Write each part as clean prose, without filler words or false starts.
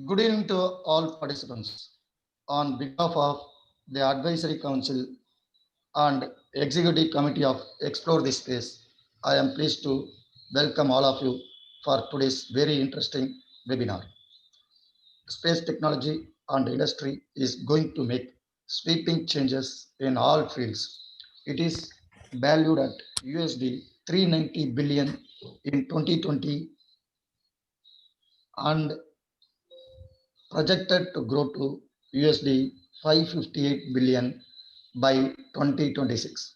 Good evening to all participants. On behalf of the Advisory Council and Executive Committee of Explore this Space, I am pleased to welcome all of you for today's very interesting webinar. Space technology and industry is going to make sweeping changes in all fields. It is valued at USD 390 billion in 2020 and projected to grow to USD 558 billion by 2026.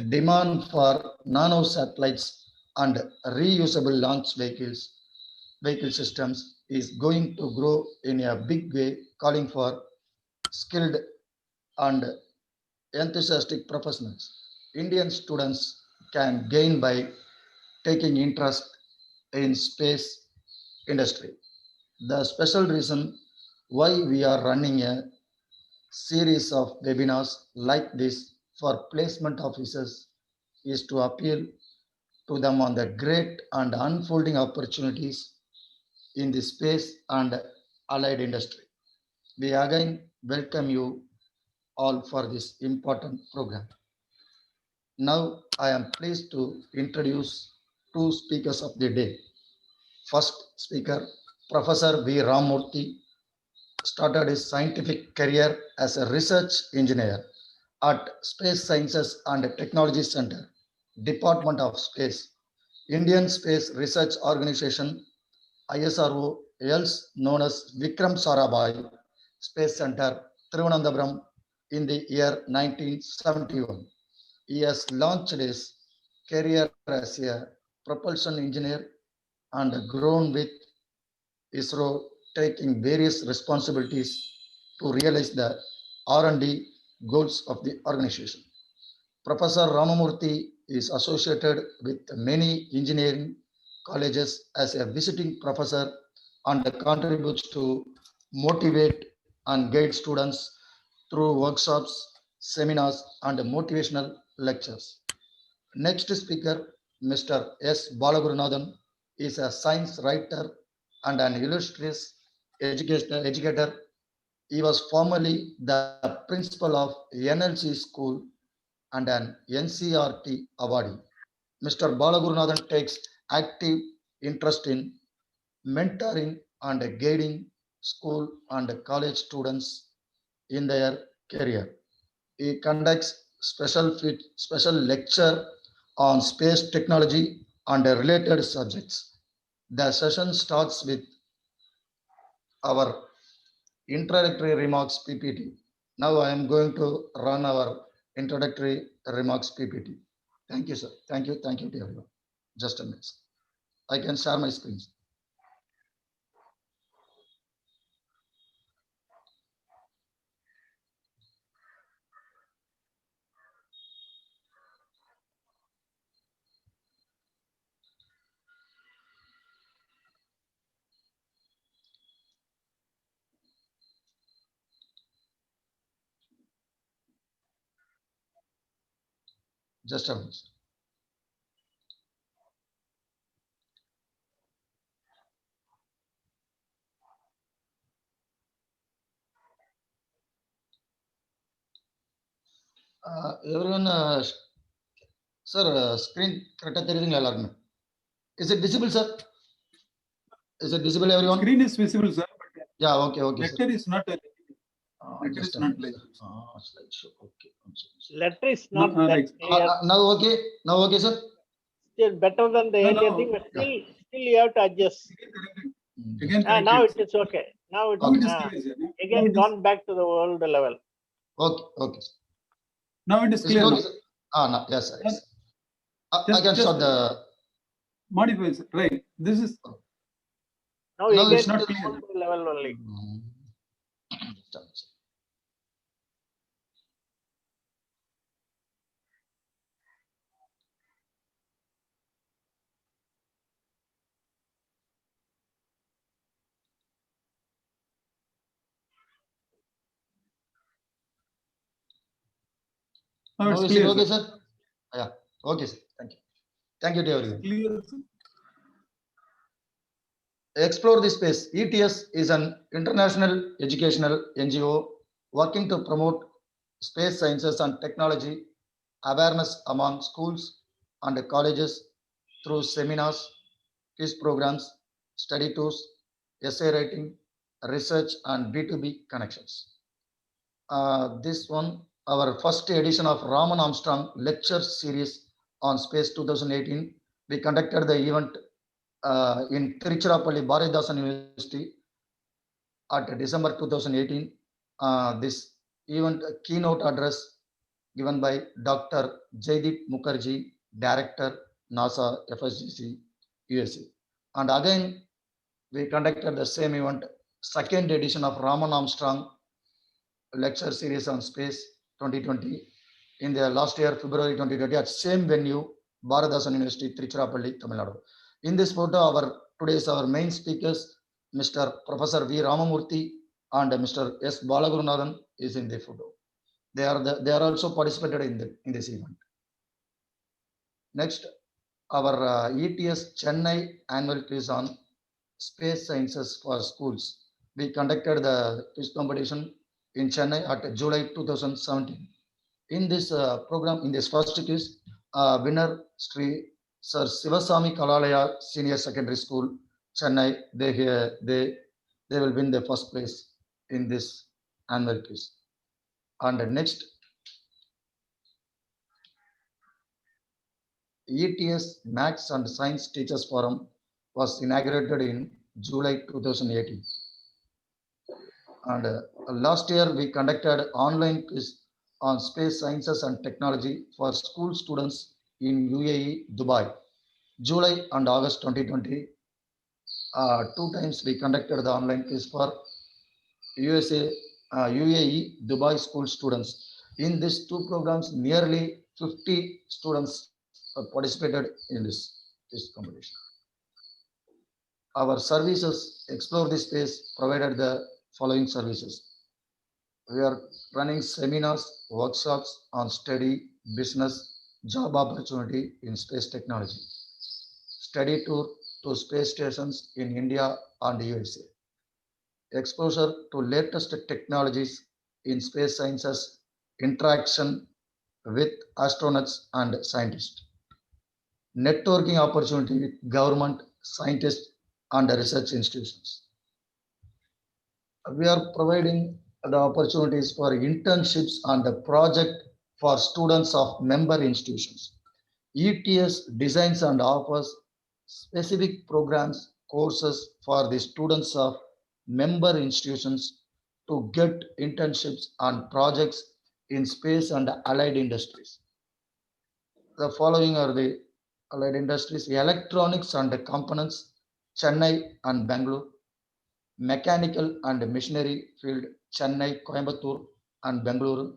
Demand for nano satellites and reusable launch vehicle systems is going to grow in a big way, calling for skilled and enthusiastic professionals. Indian students can gain by taking interest in space industry. The special reason why we are running a series of webinars like this for placement officers is to appeal to them on the great and unfolding opportunities in the space and allied industry. We again welcome you all for this important program. Now I am pleased to introduce two speakers of the day. First speaker, Professor V. Ramurthy, started his scientific career as a research engineer at Space Sciences and Technology Center, Department of Space, Indian Space Research Organization, ISRO, else known as Vikram Sarabhai Space Center, Thiruvananthapuram, in the year 1971. He has launched his career as a propulsion engineer and grown with ISRO, taking various responsibilities to realize the R&D goals of the organization. Professor Ramamurthy is associated with many engineering colleges as a visiting professor and contributes to motivate and guide students through workshops, seminars, and motivational lectures. Next speaker, Mr. S. Balagurunathan, is a science writer and an illustrious educator. He was formerly the principal of NLC School and an NCRT awardee. Mr. Balagurunathan takes active interest in mentoring and guiding school and college students in their career. He conducts special lecture on space technology and related subjects. The session starts with our introductory remarks PPT. Now I am going to run our introductory remarks PPT. Thank you, sir. Thank you to everyone. Just a minute. I can share my screen. Just a minute. Everyone, sir, screen correct தெரியுதுங்க எல்லாருமே. Is it visible, sir? Is it visible, everyone? Screen is visible, sir. Yeah, okay, Lecture sir. is not. Lecture is not like. Slideshow. Okay. Letter is not No, that like- clear. Now okay. Now okay, sir. Still better than the No, earlier no. thing, but still you have to adjust. Again, Now correct it is okay. Now it Now it is is clear, sir. again Now it is- gone back to the old level. Okay. Now it is Is it clear. okay, Now. sir? No, yes, sir. Yes. I Just- can start just- the. Modify, sir. Right. This is. Now No, again it's not it is clear. on the level only. Now Now it's is clear. it okay, sir. sir? Yeah. Okay, sir. Thank you. Thank you to everyone. Clear. Sir. Explore the space. ETS is an international educational NGO working to promote space sciences and technology awareness among schools and colleges through seminars, quiz programs, study tours, essay writing, research, and B2B connections. This one, our first edition of Raman Armstrong lecture series on space 2018. We conducted the event in Tiruchirappalli Bharathidasan University at December 2018. This event keynote address given by Dr. Jaideep Mukherjee, Director, NASA FSGC, USA. And again, we conducted the same event, second edition of Raman Armstrong lecture series on space 2020 in the last year, February 2020, at same venue, Bharathidasan University, Tiruchirappalli, Tamil Nadu. In this photo, our main speakers, Mr. Professor V. Ramamurthy and Mr. S. Balagurunathan is in the photo. They are also participated in this event. Next, our ETS Chennai annual quiz on space sciences for schools. We conducted the quiz competition in Chennai at July 2017. In this program, in this first quiz, winner Sri Sir Sivasamy Kalalaya Senior Secondary School, Chennai, they will win the first place in this annual quiz. And next, ETS Maths and Science Teachers Forum was inaugurated in July 2018. And last year, we conducted online quiz on space sciences and technology for school students in UAE, Dubai, July and August 2020. 2 times we conducted the online quiz for USA, UAE, Dubai school students. In these 2 programs, nearly 50 students participated in this competition. Our services, Explore the Space, provided the following services. We are running seminars, workshops on study, business, job opportunity in space technology, study tour to space stations in India and USA, exposure to latest technologies in space sciences, interaction with astronauts and scientists, networking opportunity with government, scientists, and research institutions. We are providing the opportunities for internships and the project for students of member institutions. ETS designs and offers specific programs, courses for the students of member institutions to get internships and projects in space and allied industries. The following are the allied industries: electronics and components, Chennai and Bangalore; mechanical and machinery field, Chennai, Coimbatore, and Bangalore;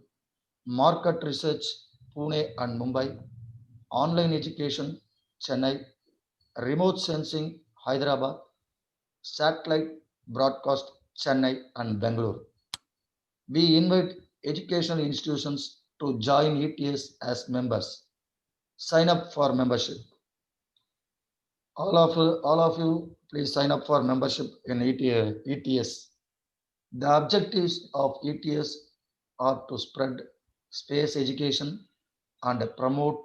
market research, Pune and Mumbai; online education, Chennai; remote sensing, Hyderabad; satellite broadcast, Chennai and Bangalore. We invite educational institutions to join ETS as members. Sign up for membership. All of you, please sign up for membership in ETS. The objectives of ETS are to spread space education and promote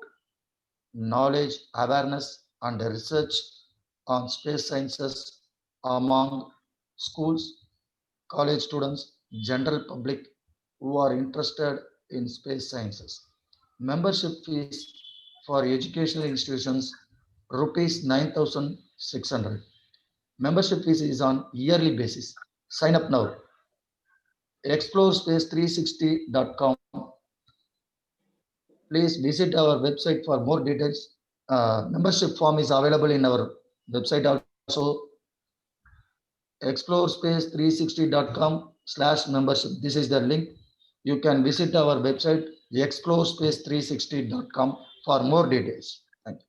knowledge, awareness, and research on space sciences among schools, college students, general public who are interested in space sciences. Membership fees for educational institutions rupees 9,600. Membership fees is on yearly basis. Sign up now. Explorespace360.com. Please visit our website for more details. Membership form is available in our website also. Explorespace360.com/membership. This is the link. You can visit our website explorespace360.com for more details. Thank you.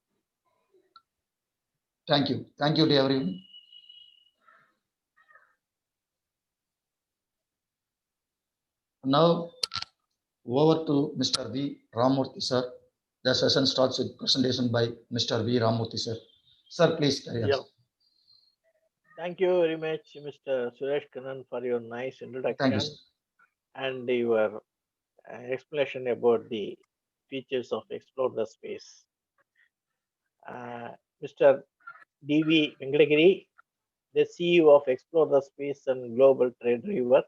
Thank you. Thank you to everyone. Now over to Mr. V. Ramamurthy sir. The session starts with presentation by Mr. V. Ramamurthy sir. Sir, please carry on. Yeah. Thank you very much, Mr. Suresh Kannan, for your nice Thank you. introduction Sir. and your explanation about the features of Explore the Space. Mr. D.V. Venkatagiri, the CEO of Explore the Space and Global Trade River,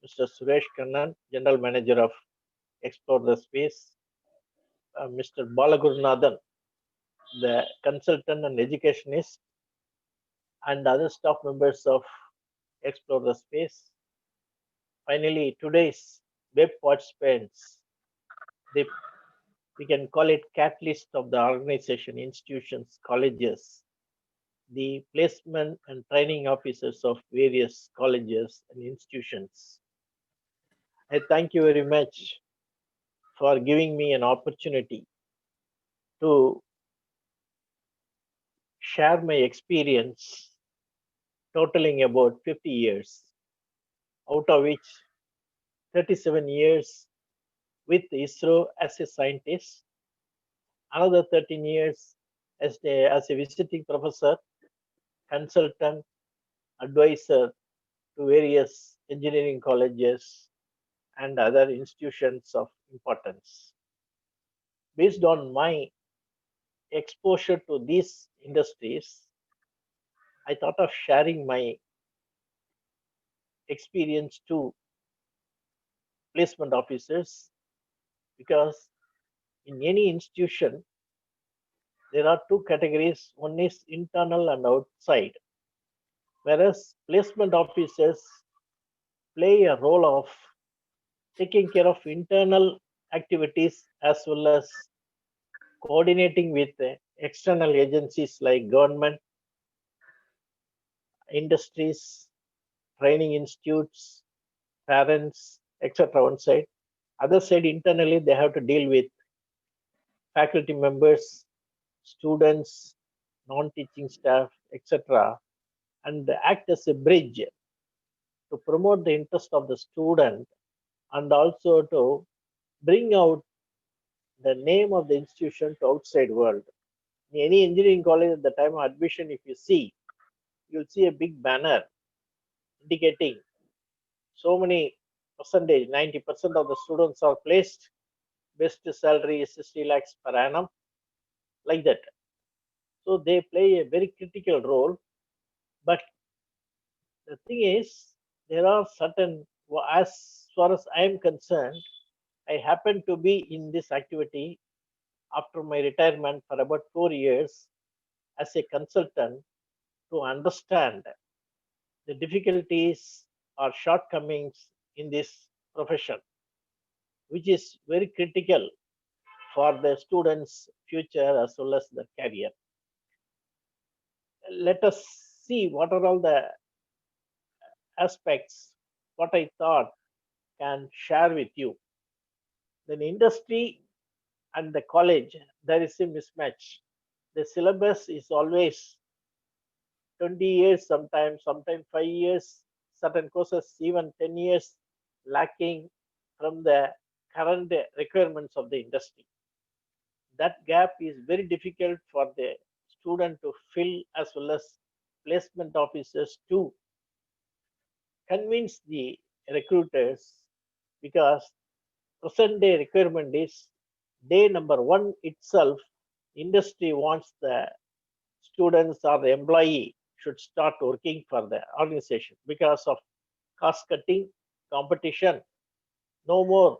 Mr. Suresh Kannan, General Manager of Explore the Space, Mr. Balagurunathan, the consultant and educationist, and other staff members of Explore the Space. Finally, today's web participants, they, we can call it catalyst of the organization, institutions, colleges, the placement and training officers of various colleges and institutions. I thank you very much for giving me an opportunity to share my experience totaling about 50 years, out of which 37 years with ISRO as a scientist, another 13 years as a visiting professor, consultant, advisor to various engineering colleges and other institutions of importance. Based on my exposure to these industries, I thought of sharing my experience to placement officers because in any institution, there are two categories. One is internal and outside, whereas placement officers play a role of taking care of internal activities as well as coordinating with external agencies like government, industries, training institutes, parents, etc. One side. Other side, internally, they have to deal with faculty members, students, non-teaching staff, etc., and act as a bridge to promote the interest of the student and also to bring out the name of the institution to outside world. In any engineering college at the time of admission, if you see, you'll see a big banner indicating so many percentage, 90% of the students are placed, best salary is 60 lakhs per annum, like that. So they play a very critical role. But the thing is, there are certain, as far as I am concerned, I happen to be in this activity after my retirement for about 4 years as a consultant to understand the difficulties or shortcomings in this profession, which is very critical for the students' future as well as their career. Let us see what are all the aspects what I thought can share with you. Then industry and the college, there is a mismatch. The syllabus is always 20 years, sometimes 5 years, certain courses even 10 years lacking from the current requirements of the industry. That gap is very difficult for the student to fill as well as placement officers to convince the recruiters because present day requirement is day number one itself, industry wants the students or the employee should start working for the organization because of cost cutting, competition, no more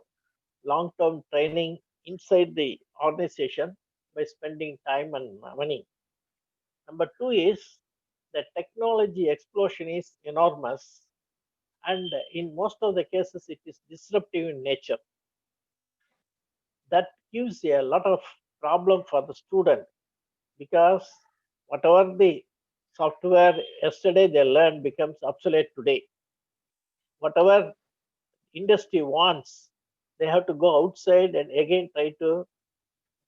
long-term training inside the organization by spending time and money. Number two is the technology explosion is enormous and in most of the cases it is disruptive in nature. That gives a lot of problem for the student because whatever the software yesterday they learned becomes obsolete today. Whatever industry wants, they have to go outside and again try to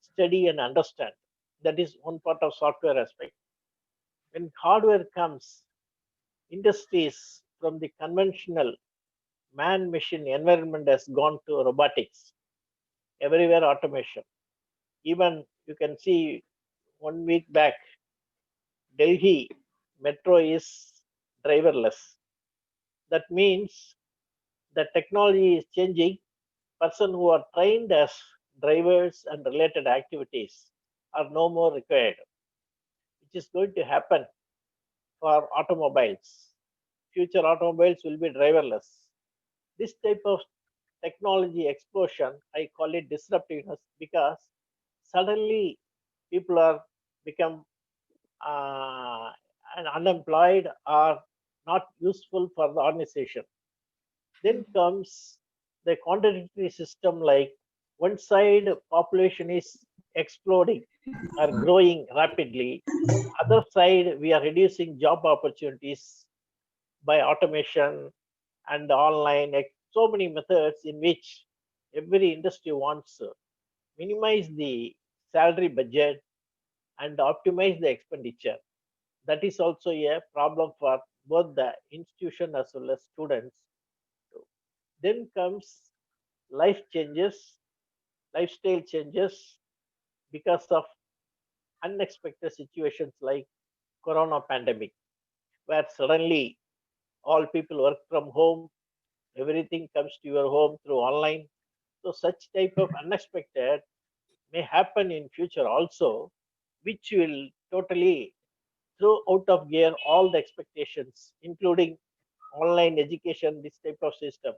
study and understand. That is one part of software aspect. When hardware comes, industries from the conventional man-machine environment has gone to robotics. Everywhere automation. Even you can see 1 week back, Delhi metro is driverless. That means the technology is changing. Person who are trained as drivers and related activities are no more required, which is going to happen for automobiles. Future automobiles will be driverless. This type of technology explosion, I call it disruptiveness, because suddenly people are become uh, unemployed or not useful for the organization. Then comes the contradictory system, like one side population is exploding or growing rapidly, other side we are reducing job opportunities by automation and online, like so many methods in which every industry wants to minimize the salary budget and optimize the expenditure. That is also a problem for both the institution as well as students. Then comes life changes, lifestyle changes because of unexpected situations like corona pandemic, where suddenly all people work from home, everything comes to your home through online. So such type of unexpected may happen in future also, which will totally throw out of gear all the expectations, including online education, this type of system.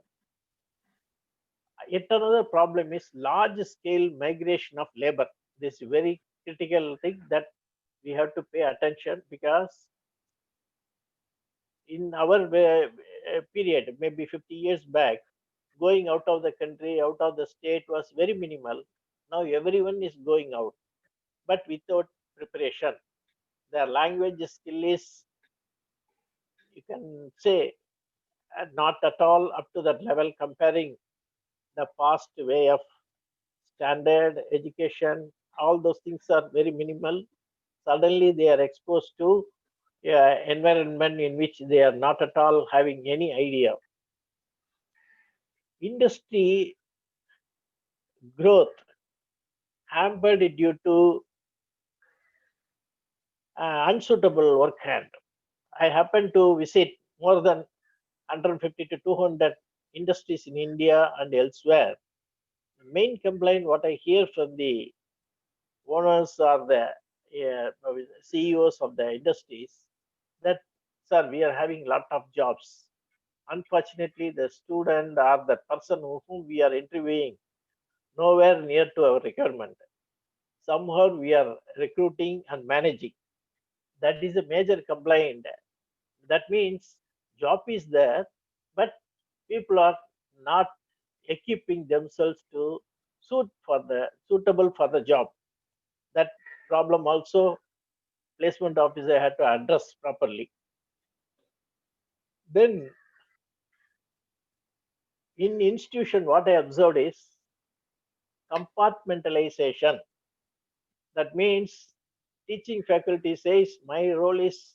Yet another problem is large scale migration of labor. This is very critical thing that we have to pay attention, because in our period, maybe 50 years back, going out of the country, out of the state was very minimal. Now everyone is going out, but without preparation. Their language skill is, you can say, not at all up to that level, comparing the past way of standard education. All those things are very minimal. Suddenly they are exposed to environment in which they are not at all having any idea. Industry growth hampered due to unsuitable work hand. I happen to visit more than 150 to 200 industries in India and elsewhere. The main complaint what I hear from the owners or the CEOs of the industries, that, sir, we are having lot of jobs. Unfortunately, the student or the person whom we are interviewing nowhere near to our requirement. Somehow we are recruiting and managing. That is a major complaint. That means job is there, but people are not equipping themselves to suitable for the job. That problem also placement officer had to address properly. Then in institution, what I observed is compartmentalization. That means teaching faculty says my role is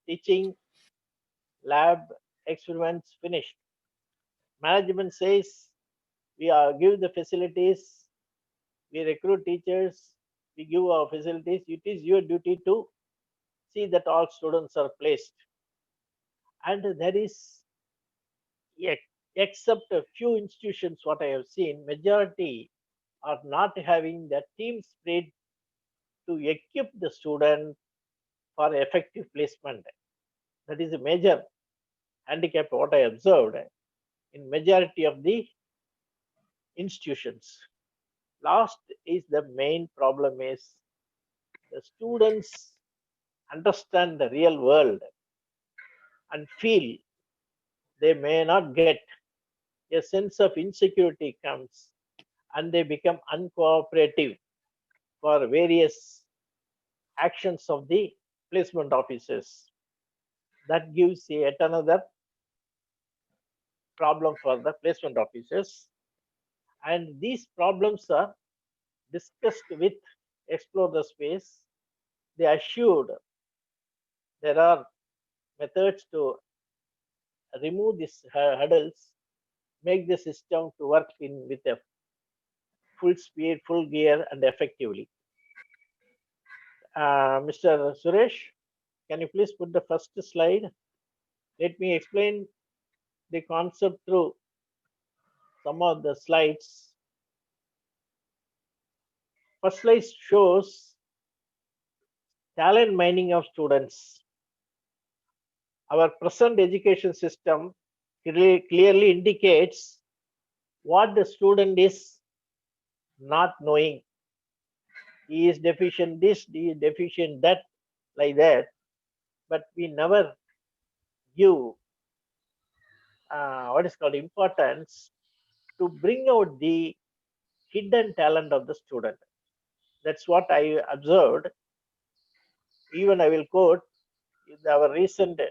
teaching, lab, experiments, finished. Management says we are give the facilities, we recruit teachers, we give our facilities. It is your duty to see that all students are placed. And there is, except a few institutions, what I have seen, majority are not having the team spirit to equip the student for effective placement. That is a major handicap what I observed in majority of the institutions. Last is the main problem is the students understand the real world and feel they may not get. A sense of insecurity comes and they become uncooperative for various actions of the placement officers. That gives yet another problem for the placement officers. And these problems are discussed with Explore the Space. They assured there are methods to remove these hurdles, make the system to work in with a full speed, full gear, and effectively. Mr. Suresh, can you please put the first slide? Let me explain the concept through some of the slides. First slide shows talent mining of students. Our present education system clearly indicates what the student is not knowing. He is deficient this, he is deficient that, like that. But we never give what is called importance to bring out the hidden talent of the student. That's what I observed. Even I will quote in our recently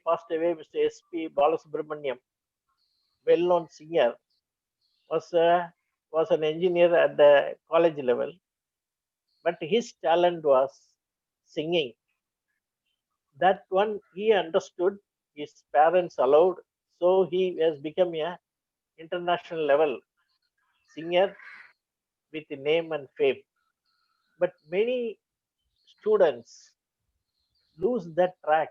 passed away Mr. S.P. Balasubramaniam, well-known singer, was an engineer at the college level, but his talent was singing. That one he understood, his parents allowed, so he has become a international level singer with name and fame. But many students lose that track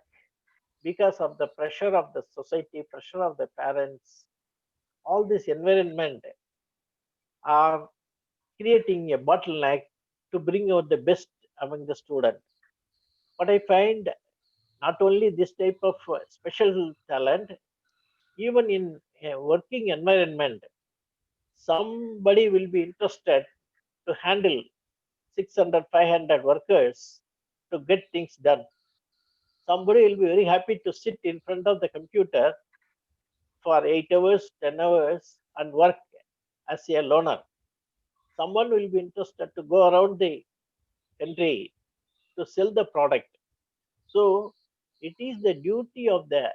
because of the pressure of the society, pressure of the parents. All this environment are creating a bottleneck to bring out the best among the students. But I find not only this type of special talent, even in a working environment, somebody will be interested to handle 600, 500 workers to get things done. Somebody will be very happy to sit in front of the computer for 8 hours, 10 hours and work as a loner. Someone will be interested to go around the country to sell the product. So it is the duty of the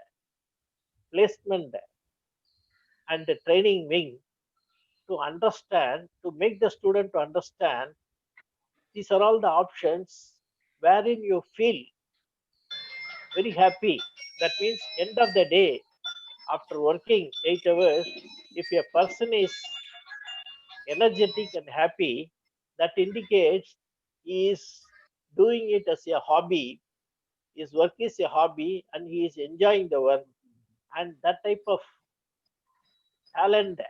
placement and the training wing to understand, to make the student to understand these are all the options wherein you feel very happy. That means end of the day, after working 8 hours, if a person is energetic and happy, that indicates he is doing it as a hobby. His work is a hobby and he is enjoying the work. And that type of talent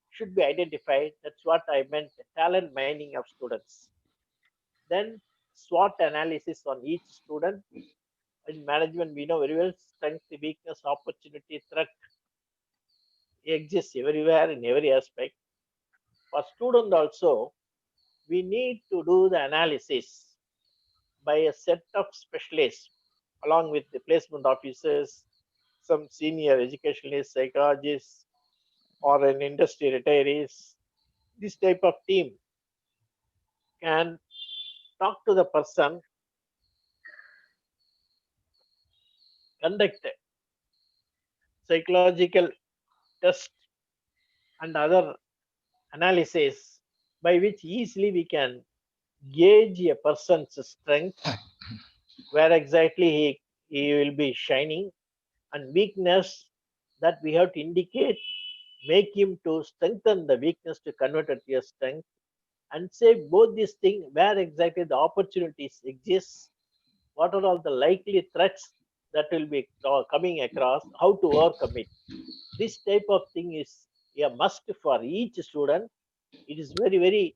should be identified. That's what I meant, talent mining of students. Then SWOT analysis on each student. In management, we know very well strength, weakness, opportunity, threat exists everywhere in every aspect. For student also, we need to do the analysis by a set of specialists along with the placement officers, some senior educationalists, psychologists, or an industry retirees. This type of team can talk to the person, conduct psychological test and other analysis by which easily we can gauge a person's strength, where exactly he will be shining, and weakness that we have to indicate, make him to strengthen the weakness to convert it to a strength, and say both these things where exactly the opportunities exist, what are all the likely threats that will be coming across, how to overcome it. This type of thing is a must for each student. It is very, very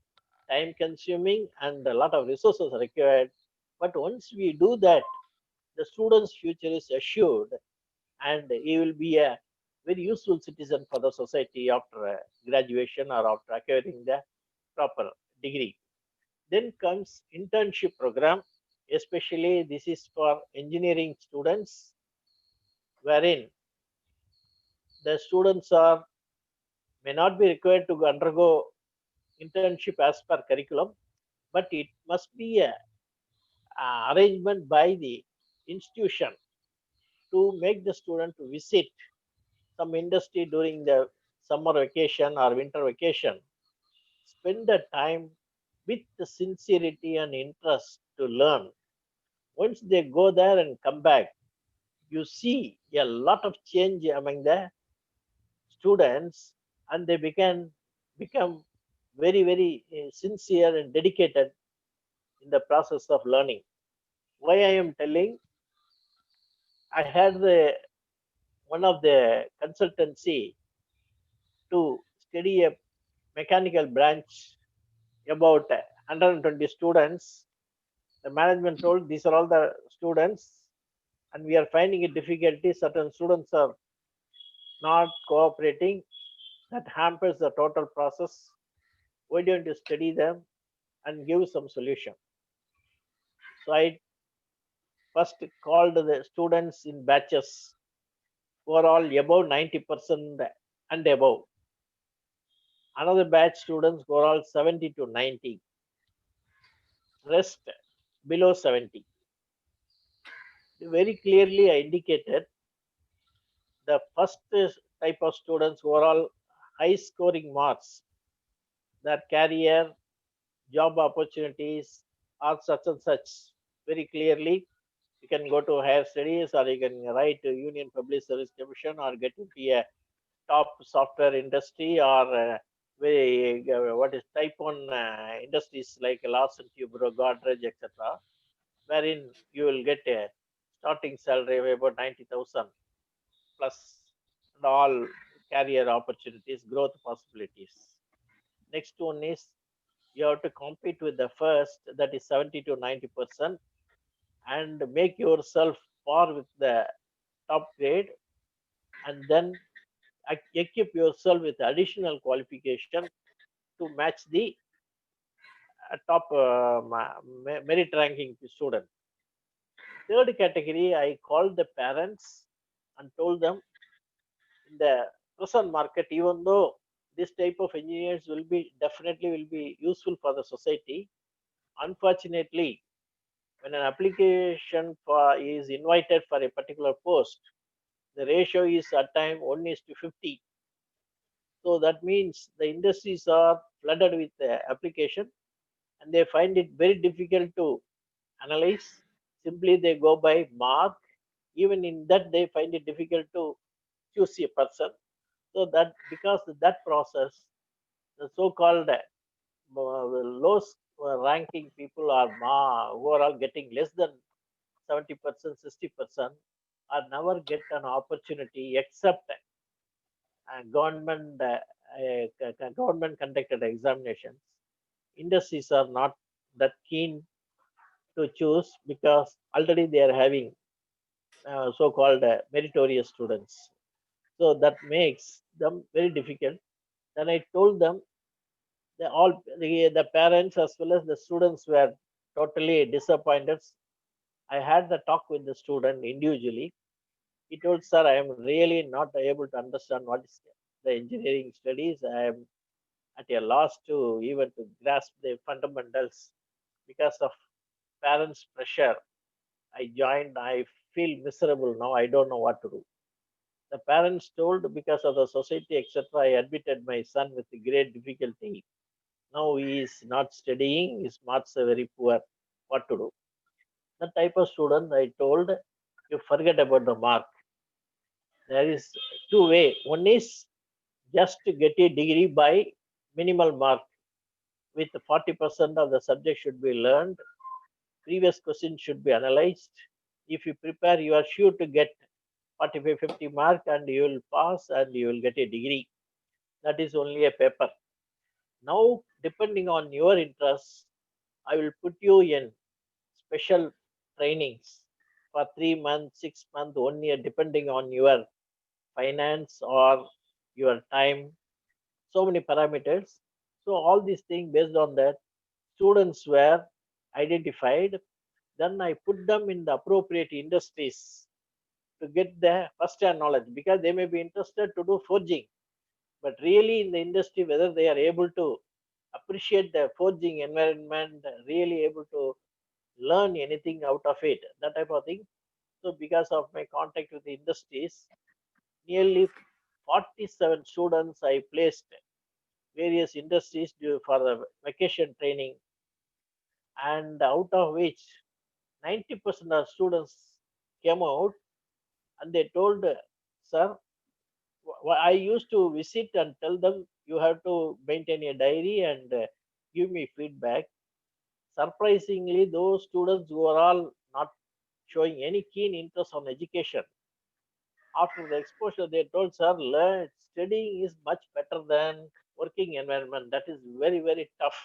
time consuming and a lot of resources are required. But once we do that, the student's future is assured and he will be a very useful citizen for the society after graduation or after acquiring the proper degree. Then comes internship program, especially this is for engineering students, wherein the students are may not be required to undergo internship as per curriculum, but it must be a arrangement by the institution to make the student to visit some industry during the summer vacation or winter vacation, spend the time with the sincerity and interest to learn. Once they go there and come back, you see a lot of change among the students, and they become very, very sincere and dedicated in the process of learning. Why I am telling, I had one of the consultancy to study a mechanical branch about 120 students. The management told these are all the students, and we are finding it difficulty. Certain students are not cooperating. That hampers the total process. Why don't you study them and give some solution? So I first called the students in batches who are all above 90% and above. Another batch students who are all 70 to 90. Rest below 70. Very clearly I indicated the first type of students who are all high scoring marks, their career, job opportunities are such and such. Very clearly, you can go to higher studies or you can write to Union Public Service Commission or get into a top software industry or what is type on industries like Larsen Tubro, Godrej, etc., wherein you will get a starting salary of about 90,000 plus and all career opportunities, growth possibilities. Next one is you have to compete with the first, that is 70 to 90%, and make yourself par with the top grade, and then equip yourself with additional qualification to match the top merit ranking student. Third category, I called the parents and told them in the present market, even though this type of engineers will be definitely will be useful for the society, unfortunately, when an application for is invited for a particular post, the ratio is at time 1 is to 50. So that means the industries are flooded with the application and they find it very difficult to analyze. Simply they go by mark. Even in that they find it difficult to choose a person. So that because that process, the so-called low ranking people are who are all getting less than 70%, 60% are never get an opportunity except government conducted examinations. Industries are not that keen to choose because already they are having so-called meritorious students. So that makes them very difficult. Then I told them the parents as well as the students were totally disappointed. I had the talk with the student individually. He told, sir, I am really not able to understand what is the engineering studies. I am at a loss to even to grasp the fundamentals because of parents' pressure. I joined, I feel miserable now. I don't know what to do. The parents told because of the society, etc., I admitted my son with great difficulty. Now he is not studying, his marks are very poor. What to do? The type of student I told, you forget about the mark. There is two way. One is just to get a degree by minimal mark with 40% of the subject should be learned. Previous questions should be analyzed. If you prepare, you are sure to get 45, 50 mark and you will pass and you will get a degree. That is only a paper. Now, depending on your interests, I will put you in special trainings for 3 months, 6 months, 1 year, depending on your finance or your time, so many parameters. So all these things based on that, students were identified. Then I put them in the appropriate industries to get the first-hand knowledge because they may be interested to do forging, but really in the industry whether they are able to appreciate the forging environment, really able to learn anything out of it, that type of thing. So because of my contact with the industries, nearly 47 students I placed various industries for the vacation training, and out of which 90% of students came out and they told, sir, I used to visit and tell them you have to maintain a diary and give me feedback. Surprisingly, those students who are all not showing any keen interest on education. After the exposure, they told, sir, learn studying is much better than working environment. That is very, very tough.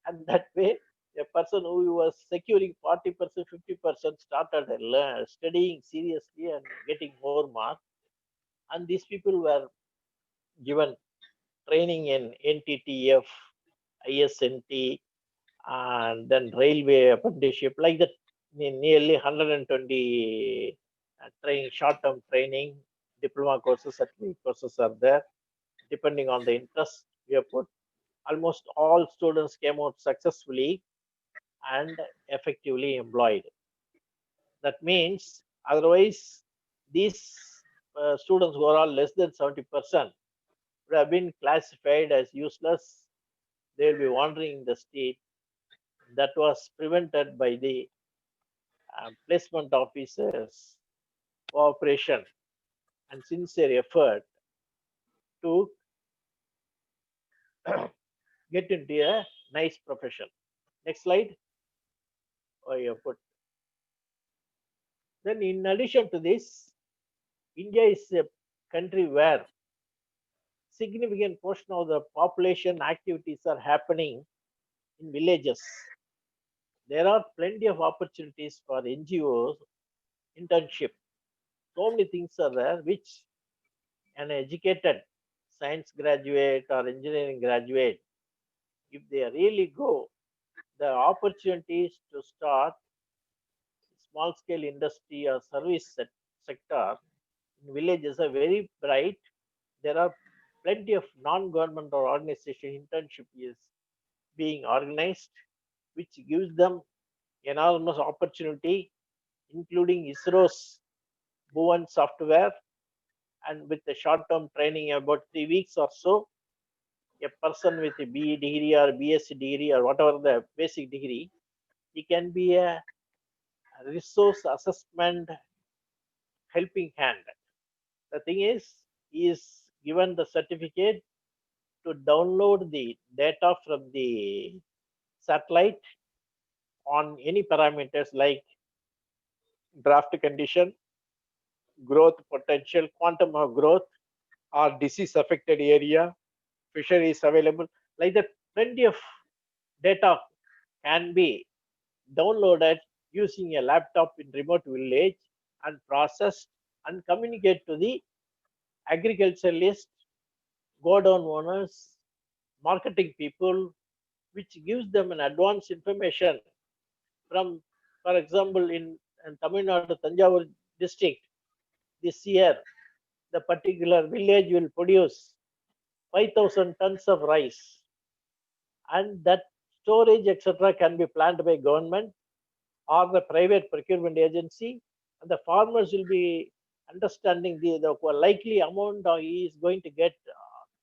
And that way, a person who was securing 40%, 50% started studying seriously and getting more marks. And these people were given training in NTTF, ISNT, and then railway apprenticeship, like that. Nearly 120 training, short-term training, diploma courses, certificate courses are there. Depending on the interest we have put, almost all students came out successfully and effectively employed. That means, otherwise, these students who are all less than 70% would have been classified as useless. They will be wandering in the street. That was prevented by the placement officers' cooperation and sincere effort to get into a nice profession. Next slide. Oh, you put. Then, in addition to this, India is a country where significant portion of the population activities are happening in villages. There are plenty of opportunities for NGOs, internship. So many things are there which an educated science graduate or engineering graduate, if they really go, the opportunities to start small scale industry or service sector in villages are very bright. There are plenty of non-governmental organization internship is being organized, which gives them enormous opportunity, including ISRO's Bhuvan software, and with the short-term training about 3 weeks or so, a person with a BE degree or BSc degree or whatever the basic degree, he can be a resource assessment helping hand. The thing is, he is given the certificate to download the data from the satellite on any parameters like draft condition, growth potential, quantum of growth, or disease affected area, fisheries available. Like that, plenty of data can be downloaded using a laptop in remote village and processed and communicate to the agriculturalist, go down owners, marketing people, which gives them an advanced information from, for example, in Tamil Nadu, Tanjavur district, this year, the particular village will produce 5,000 tons of rice, and that storage, etc., can be planned by government or the private procurement agency, and the farmers will be understanding the likely amount he is going to get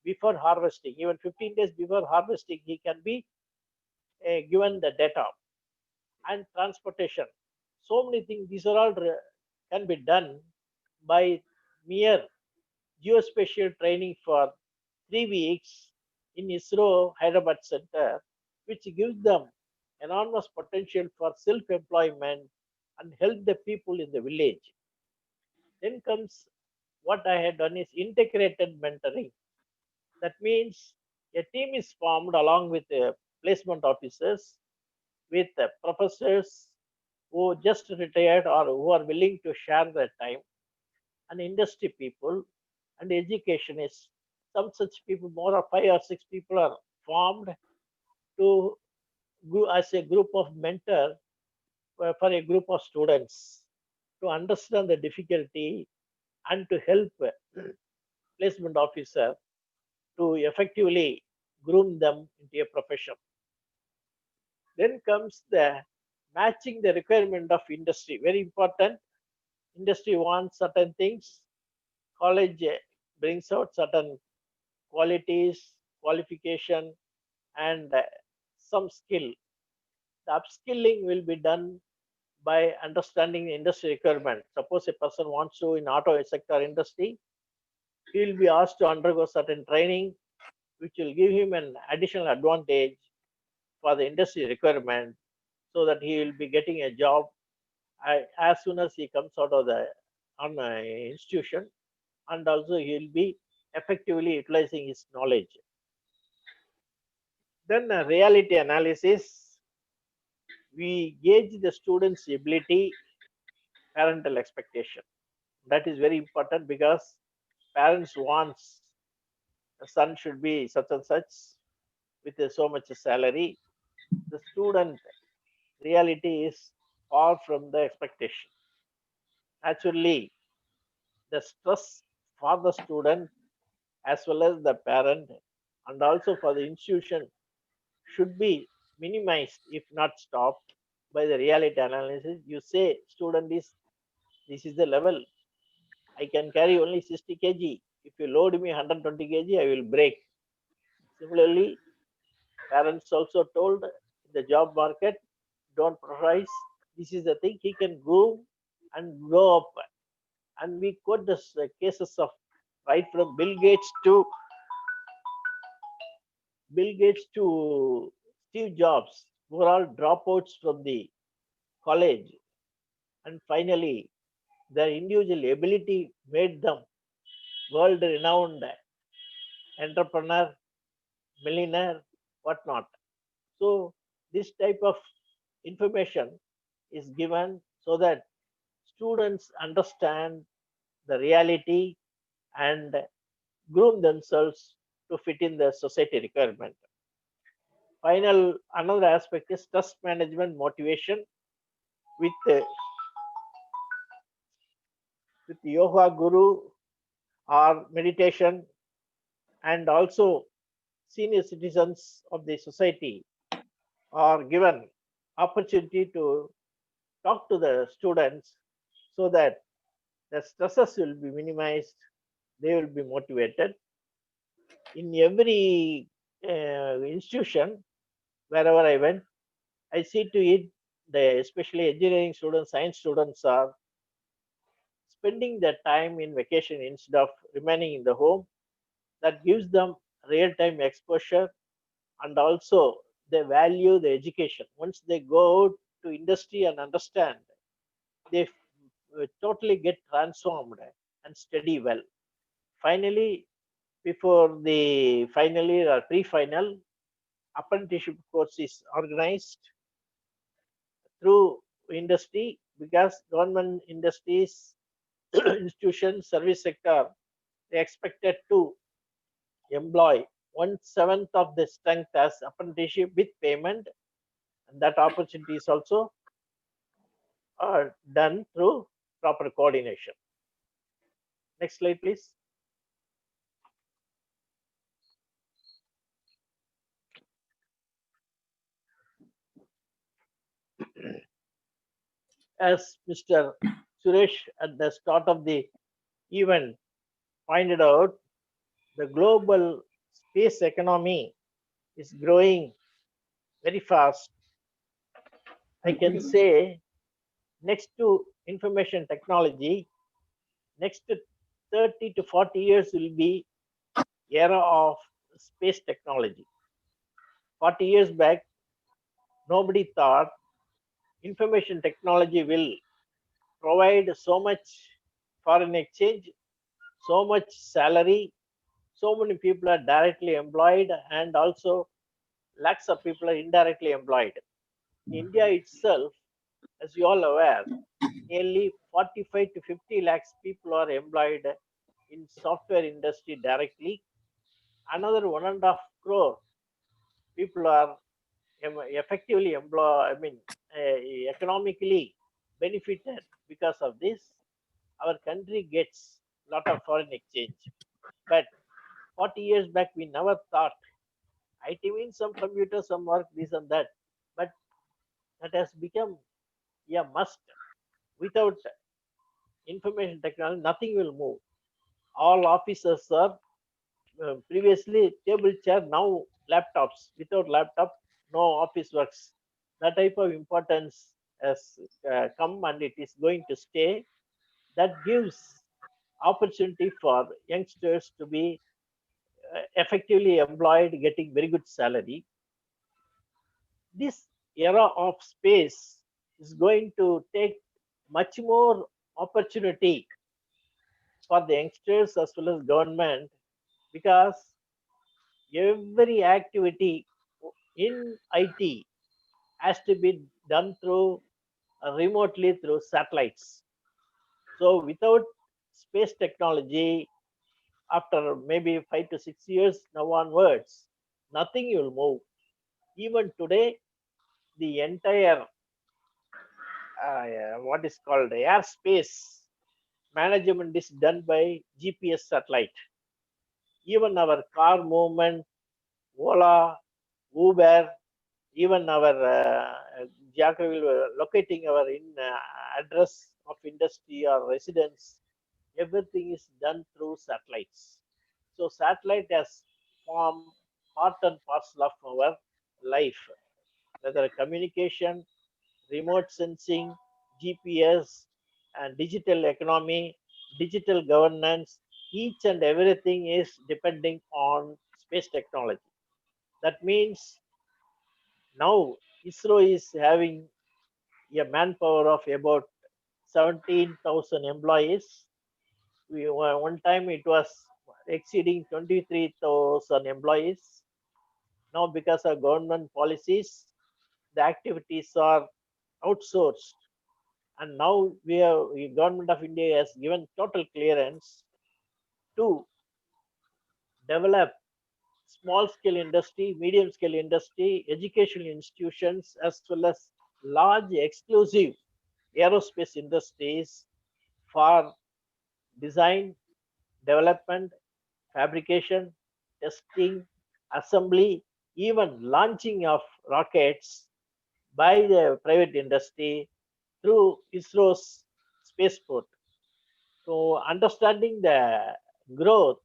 before harvesting. Even 15 days before harvesting, he can be given the data. And transportation. So many things, these are all can be done by mere geospatial training for 3 weeks in ISRO Hyderabad Center, which gives them enormous potential for self-employment and help the people in the village. Then comes what I had done is integrated mentoring. That means a team is formed along with the placement officers, with the professors who just retired or who are willing to share their time, and industry people and educationists. Some such people, more of 5 or 6 people, are formed to go as a group of mentor for a group of students to understand the difficulty and to help placement officer to effectively groom them into a profession. Then comes the matching the requirement of industry. Very important. Industry wants certain things. College brings out certain qualities, qualification, and some skill. The upskilling will be done by understanding the industry requirement. Suppose a person wants to in auto sector industry, he will be asked to undergo certain training, which will give him an additional advantage for the industry requirement, so that he will be getting a job as soon as he comes out of the institution, and also he will be effectively utilizing his knowledge. Then reality analysis, we gauge the student's ability, parental expectation. That is very important because parents wants a son should be such and such with so much salary. The student reality is far from the expectation. Naturally, the stress for the student as well as the parent and also for the institution should be minimized if not stopped by the reality analysis. You say student is this is the level, I can carry only 60 kg. If you load me 120 kg, I will break. Similarly, parents also told in the job market, don't price. This is the thing he can grow and grow up. And we quote the cases of right from Bill Gates to Steve Jobs, who are all dropouts from the college. And finally, their individual ability made them world renowned entrepreneur, millionaire, whatnot. So, this type of information is given so that students understand the reality and groom themselves to fit in the society requirement. Final, another aspect is stress management motivation with with yoga guru or meditation, and also senior citizens of the society are given opportunity to talk to the students so that the stresses will be minimized, they will be motivated. In every institution, wherever I went, I see to it, especially engineering students, science students are spending their time in vacation instead of remaining in the home. That gives them real-time exposure, and also they value the education. Once they go out to industry and understand, they totally get transformed and study well. Finally, before the final year or pre-final, apprenticeship course is organized through industry because government industries, institutions, service sector, they expected to employ 1/7 of the strength as apprenticeship with payment, and that opportunity is also done through proper coordination. Next slide, please. As Mr. Suresh at the start of the event pointed out, the global space economy is growing very fast. I can say next to information technology, next 30 to 40 years will be era of space technology. 40 years back, nobody thought information technology will provide so much foreign exchange, so much salary, so many people are directly employed, and also lakhs of people are indirectly employed. India itself, as you all aware, nearly 45 to 50 lakhs people are employed in software industry directly. Another 1.5 crore people are effectively employed, economically benefited because of this. Our country gets a lot of foreign exchange. But 40 years back, we never thought IT means some computers, some work, this and that. But that has become a must. Without information technology, nothing will move. All officers are previously table chair, now laptops. Without laptop, no office works. That type of importance has come and it is going to stay. That gives opportunity for youngsters to be effectively employed, getting very good salary. This era of space is going to take much more opportunity for the youngsters as well as government, because every activity in IT has to be done through remotely through satellites. So without space technology, after maybe 5 to 6 years now onwards, nothing will move. Even today, the entire what is called airspace management is done by GPS satellite. Even our car movement, Ola, Uber, even our geography locating our address of industry or residence, everything is done through satellites. So satellite has formed part and parcel of our life, whether communication, remote sensing, GPS, and digital economy, digital governance, each and everything is depending on space technology. That means now ISRO is having a manpower of about 17,000 employees. One time it was exceeding 23,000 employees. Now, because of government policies, the activities are outsourced, and now the government of India has given total clearance to develop small scale industry, medium scale industry, educational institutions, as well as large exclusive aerospace industries for design, development, fabrication, testing, assembly, even launching of rockets by the private industry through ISRO's spaceport. So, understanding the growth,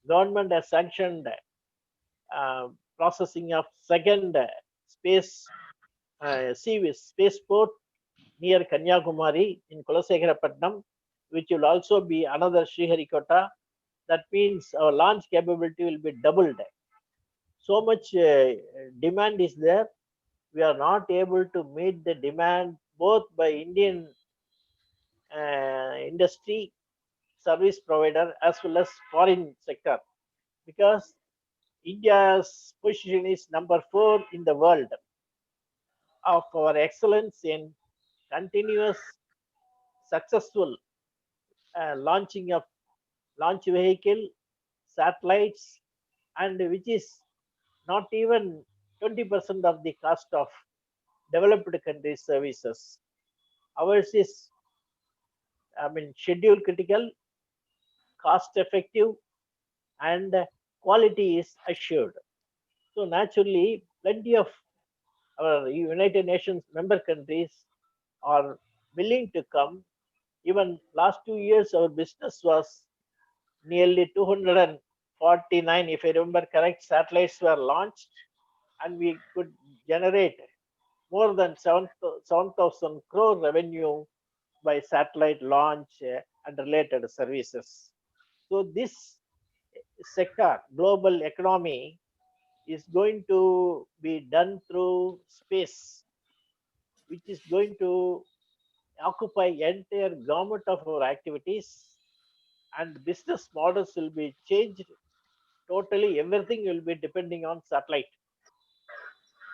government has sanctioned processing of second space spaceport near Kanyakumari in Kulasekharapatnam, which will also be another Sriharikota. That means our launch capability will be doubled. So much demand is there. We are not able to meet the demand both by Indian industry, service provider, as well as foreign sector, because India's position is number 4 in the world of our excellence in continuous successful launching of launch vehicle, satellites, and which is not even 20% of the cost of developed countries' services. Ours is, schedule critical, cost effective, and quality is assured. So naturally, plenty of our United Nations member countries are willing to come. Even last 2 years, our business was nearly 249, if I remember correct, satellites were launched, and we could generate more than 7,000 crore revenue by satellite launch and related services. So this sector, global economy, is going to be done through space, which is going to occupy entire gamut of our activities, and business models will be changed totally. Everything will be depending on satellite.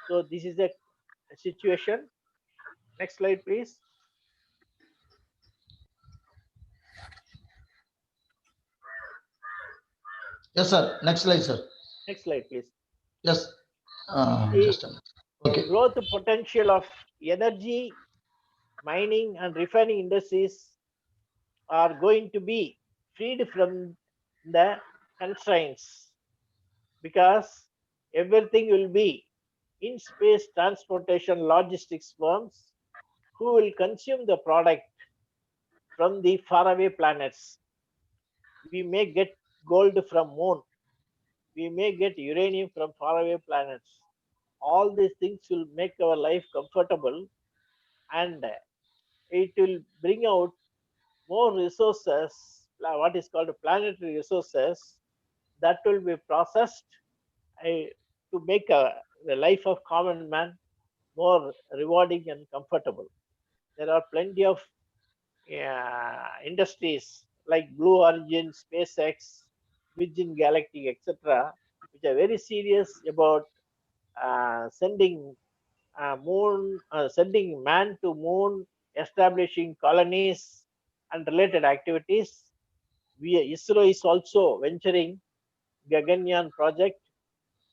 So this is a situation. Next slide, please. Yes, sir. Next slide, sir. Next slide, please. Yes. The Just a minute. Okay. growth potential of energy, mining, and refining industries are going to be freed from the constraints, because everything will be in space transportation logistics firms who will consume the product from the faraway planets. We may get gold from moon, we may get uranium from faraway planets. All these things will make our life comfortable, and it will bring out more resources, what is called planetary resources, that will be processed to make the life of common man more rewarding and comfortable. There are plenty of industries like Blue Origin, SpaceX, Virgin Galactic, etc., which are very serious about sending man to moon, establishing colonies and related activities. ISRO is also venturing Gaganyaan project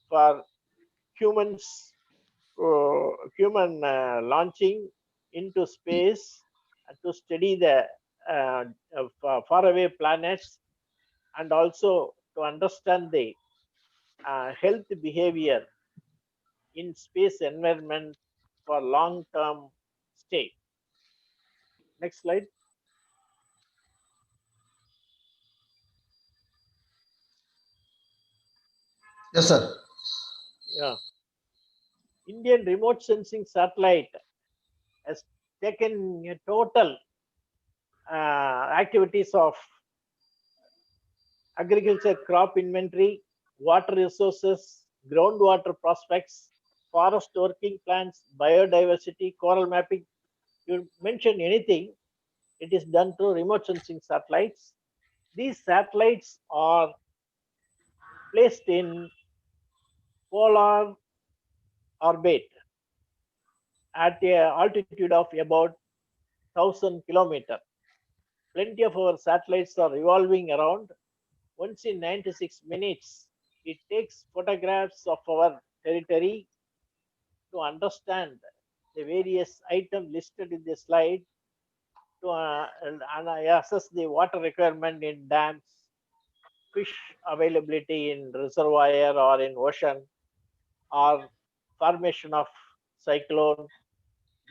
for humans, human launching into space to study the faraway planets and also to understand the health behavior in space environment for long-term stay. Next slide. Yes, sir. Yeah. Indian remote sensing satellite has taken a total activities of agriculture crop inventory, water resources, groundwater prospects, forest working plants, biodiversity, coral mapping. You mention anything, it is done through remote sensing satellites. These satellites are placed in polar orbit at a altitude of about 1,000 kilometers. Plenty of our satellites are revolving around. Once in 96 minutes, it takes photographs of our territory to understand the various items listed in the slide to and assess the water requirement in dams, fish availability in reservoir or in ocean, or formation of cyclone,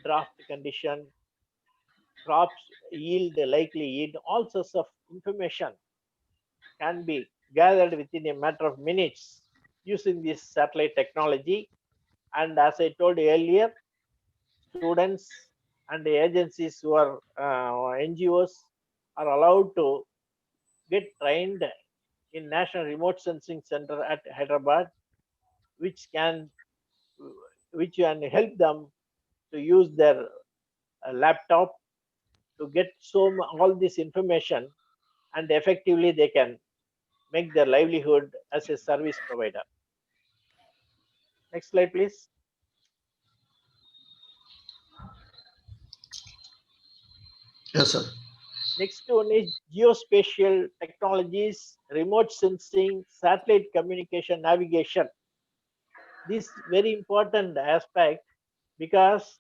draft condition, crops yield, likely yield, all sorts of information can be gathered within a matter of minutes using this satellite technology. And as I told you earlier, students and the agencies who are NGOs are allowed to get trained in National Remote Sensing Center at Hyderabad, which can help them to use their laptop to get all this information, and effectively they can make their livelihood as a service provider. Next slide, please. Yes, sir. Next one is geospatial technologies, remote sensing, satellite communication, navigation. This very important aspect because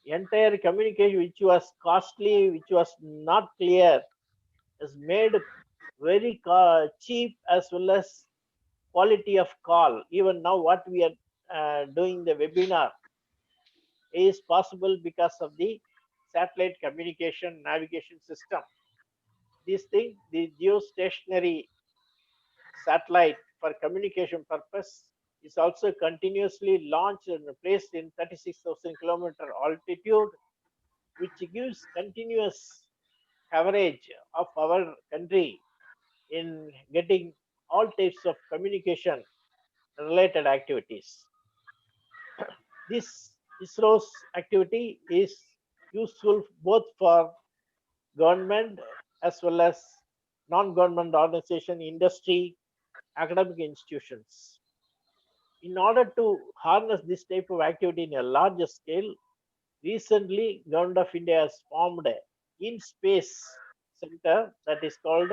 entire communication which was costly, which was not clear, is made very cheap as well as quality of call. Even now, what we are doing the webinar is possible because of the satellite communication navigation system. This thing, the geostationary satellite for communication purpose, is also continuously launched and placed in 36,000-kilometer altitude, which gives continuous coverage of our country in getting all types of communication related activities. This ISRO's activity is useful both for government as well as non-government organization, industry, academic institutions. In order to harness this type of activity in a larger scale, recently Government of India has formed a in-space center that is called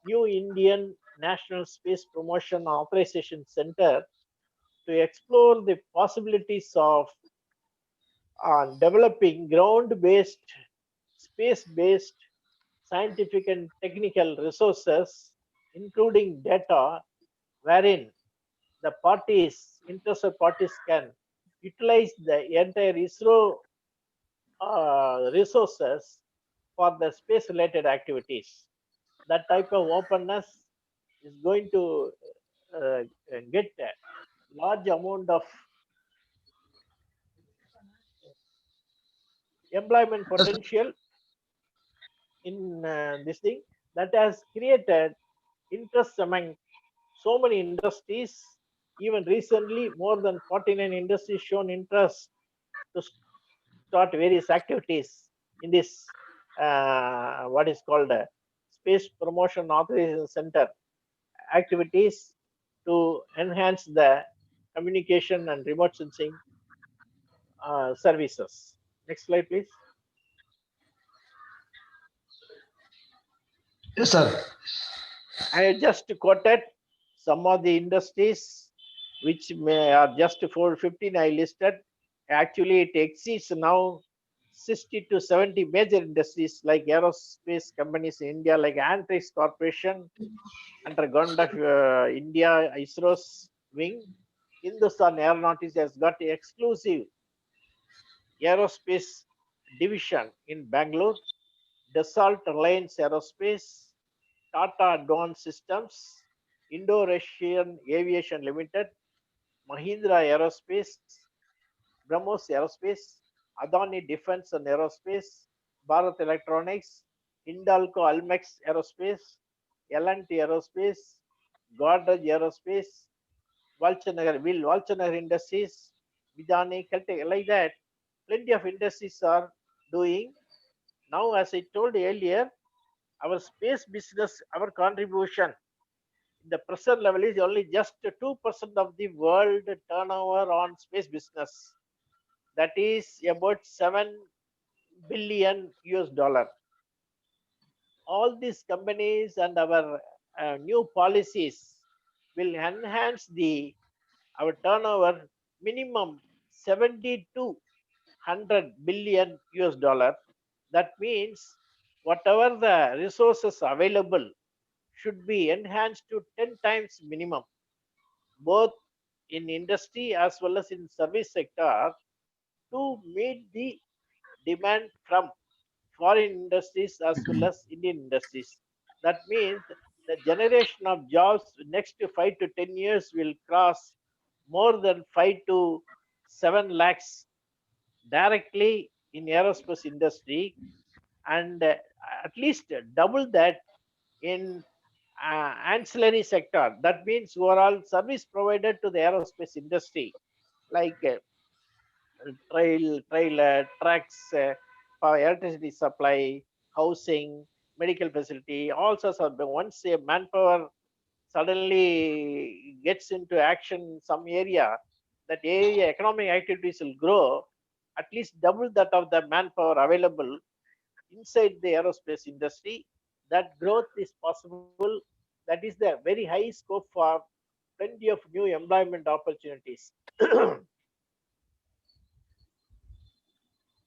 New Indian National Space Promotion and Authorization Center to explore the possibilities of developing ground-based, space-based scientific and technical resources, including data, wherein the interested parties can utilize the entire ISRO resources for the space-related activities. That type of openness is going to get a large amount of employment Yes, sir. potential in this thing that has created interest among so many industries. Even recently, more than 49 industries shown interest to start various activities in this what is called a Space Promotion Authorization Center activities to enhance the communication and remote sensing services. Next slide, please. Yes, sir. I have just quoted some of the industries which may are just 415 I listed. Actually, it exceeds now 60 to 70 major industries like aerospace companies in India, like Antrix Corporation, under government of India, ISRO's wing. Hindustan Aeronautics has got the exclusive aerospace division in Bangalore. Dassault Reliance Aerospace, Tata Advanced Systems, Indo-Russian Aviation Limited, Mahindra Aerospace, BrahMos Aerospace, Adani Defense and Aerospace, Bharat Electronics, Hindalco Almex Aerospace, L&T Aerospace, Godrej Aerospace, Walchanagar Industries, Vidani, Caltech, like that. Plenty of industries are doing. Now, as I told earlier, our space business, our contribution in the present level is only just 2% of the world turnover on space business. That is about 7 billion US dollar. All these companies and our new policies will enhance our turnover minimum 70 to 100 billion US dollar. That means whatever the resources available should be enhanced to 10 times minimum, both in industry as well as in service sector, to meet the demand from foreign industries as well as Indian industries. That means the generation of jobs next to 5 to 10 years will cross more than 5 to 7 lakhs directly in aerospace industry, and at least double that in ancillary sector. That means overall service provided to the aerospace industry, like trailer, trucks, for electricity supply, housing, medical facility, all sorts of. Once a manpower suddenly gets into action in some area, that area economic activities will grow at least double that of the manpower available inside the aerospace industry. That growth is possible. That is the very high scope for plenty of new employment opportunities.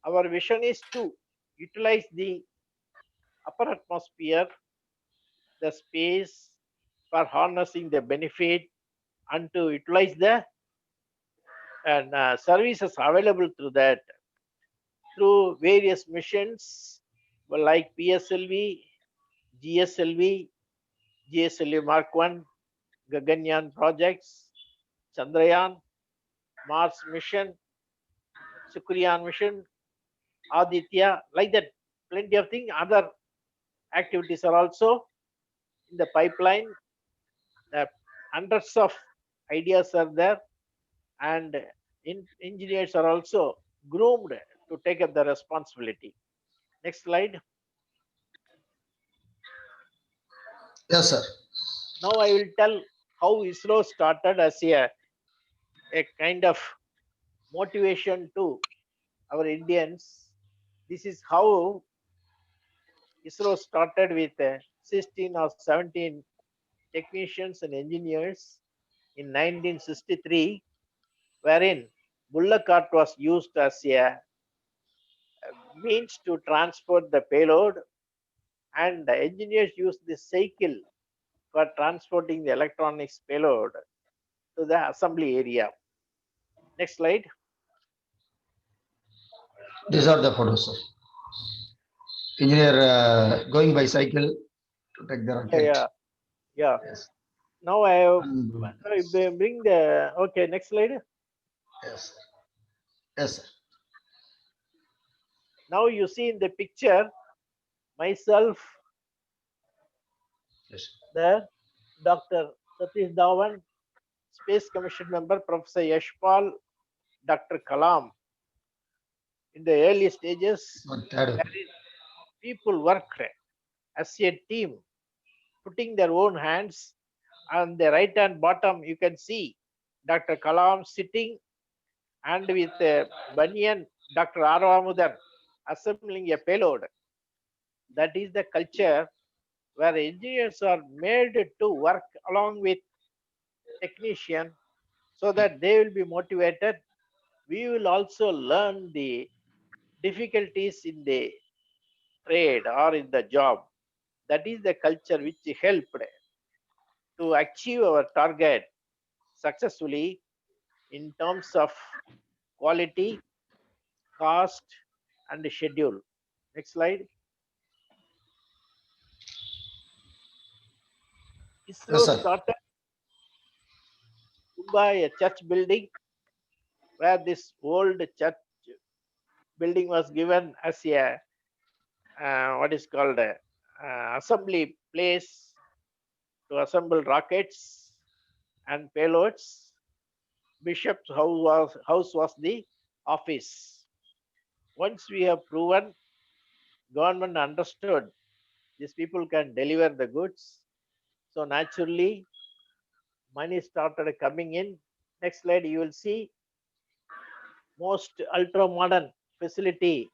Our vision is to utilize the upper atmosphere, the space, for harnessing the benefit, and to utilize the services available through that, through various missions like PSLV, GSLV, GSLV Mark 1, Gaganyaan projects, Chandrayaan, Mars mission, Sukriyaan mission, Aditya, like that. Plenty of things. Other activities are also in the pipeline. Hundreds of ideas are there, and engineers are also groomed to take up the responsibility. Next slide. Yes, sir. Now I will tell how ISRO started as a kind of motivation to our Indians. This is how ISRO started with 16 or 17 technicians and engineers in 1963, wherein bullock cart was used as a means to transport the payload, and the engineers used the cycle for transporting the electronics payload to the assembly area. Next slide. These are the photos, sir. Engineer going by cycle to take the rocket. Yeah. Yes. Now I have And bring the okay. Next slide. yes, sir. Yes, sir. Now you see in the picture myself, Yes. there, Dr. Satish Dhawan, Space Commission member, Professor Yashpal, Dr. Kalam, in the early stages, But that, wherein people worked as a team, putting their own hands. On the right hand bottom, you can see Dr. Kalam sitting and with Banyan, Dr. Aravamudan assembling a payload. That is the culture where engineers are made to work along with technician so that they will be motivated. We will also learn the difficulties in the trade or in the job. That is the culture which helped to achieve our target successfully in terms of quality, cost, and schedule. Next slide. Yes, ISRO sir. started Mumbai, a church building where this old church building was given as a what is called a assembly place to assemble rockets and payloads. Bishop's house was the office. Once we have proven, government understood these people can deliver the goods. So naturally, money started coming in. Next slide, you will see most ultra modern facility.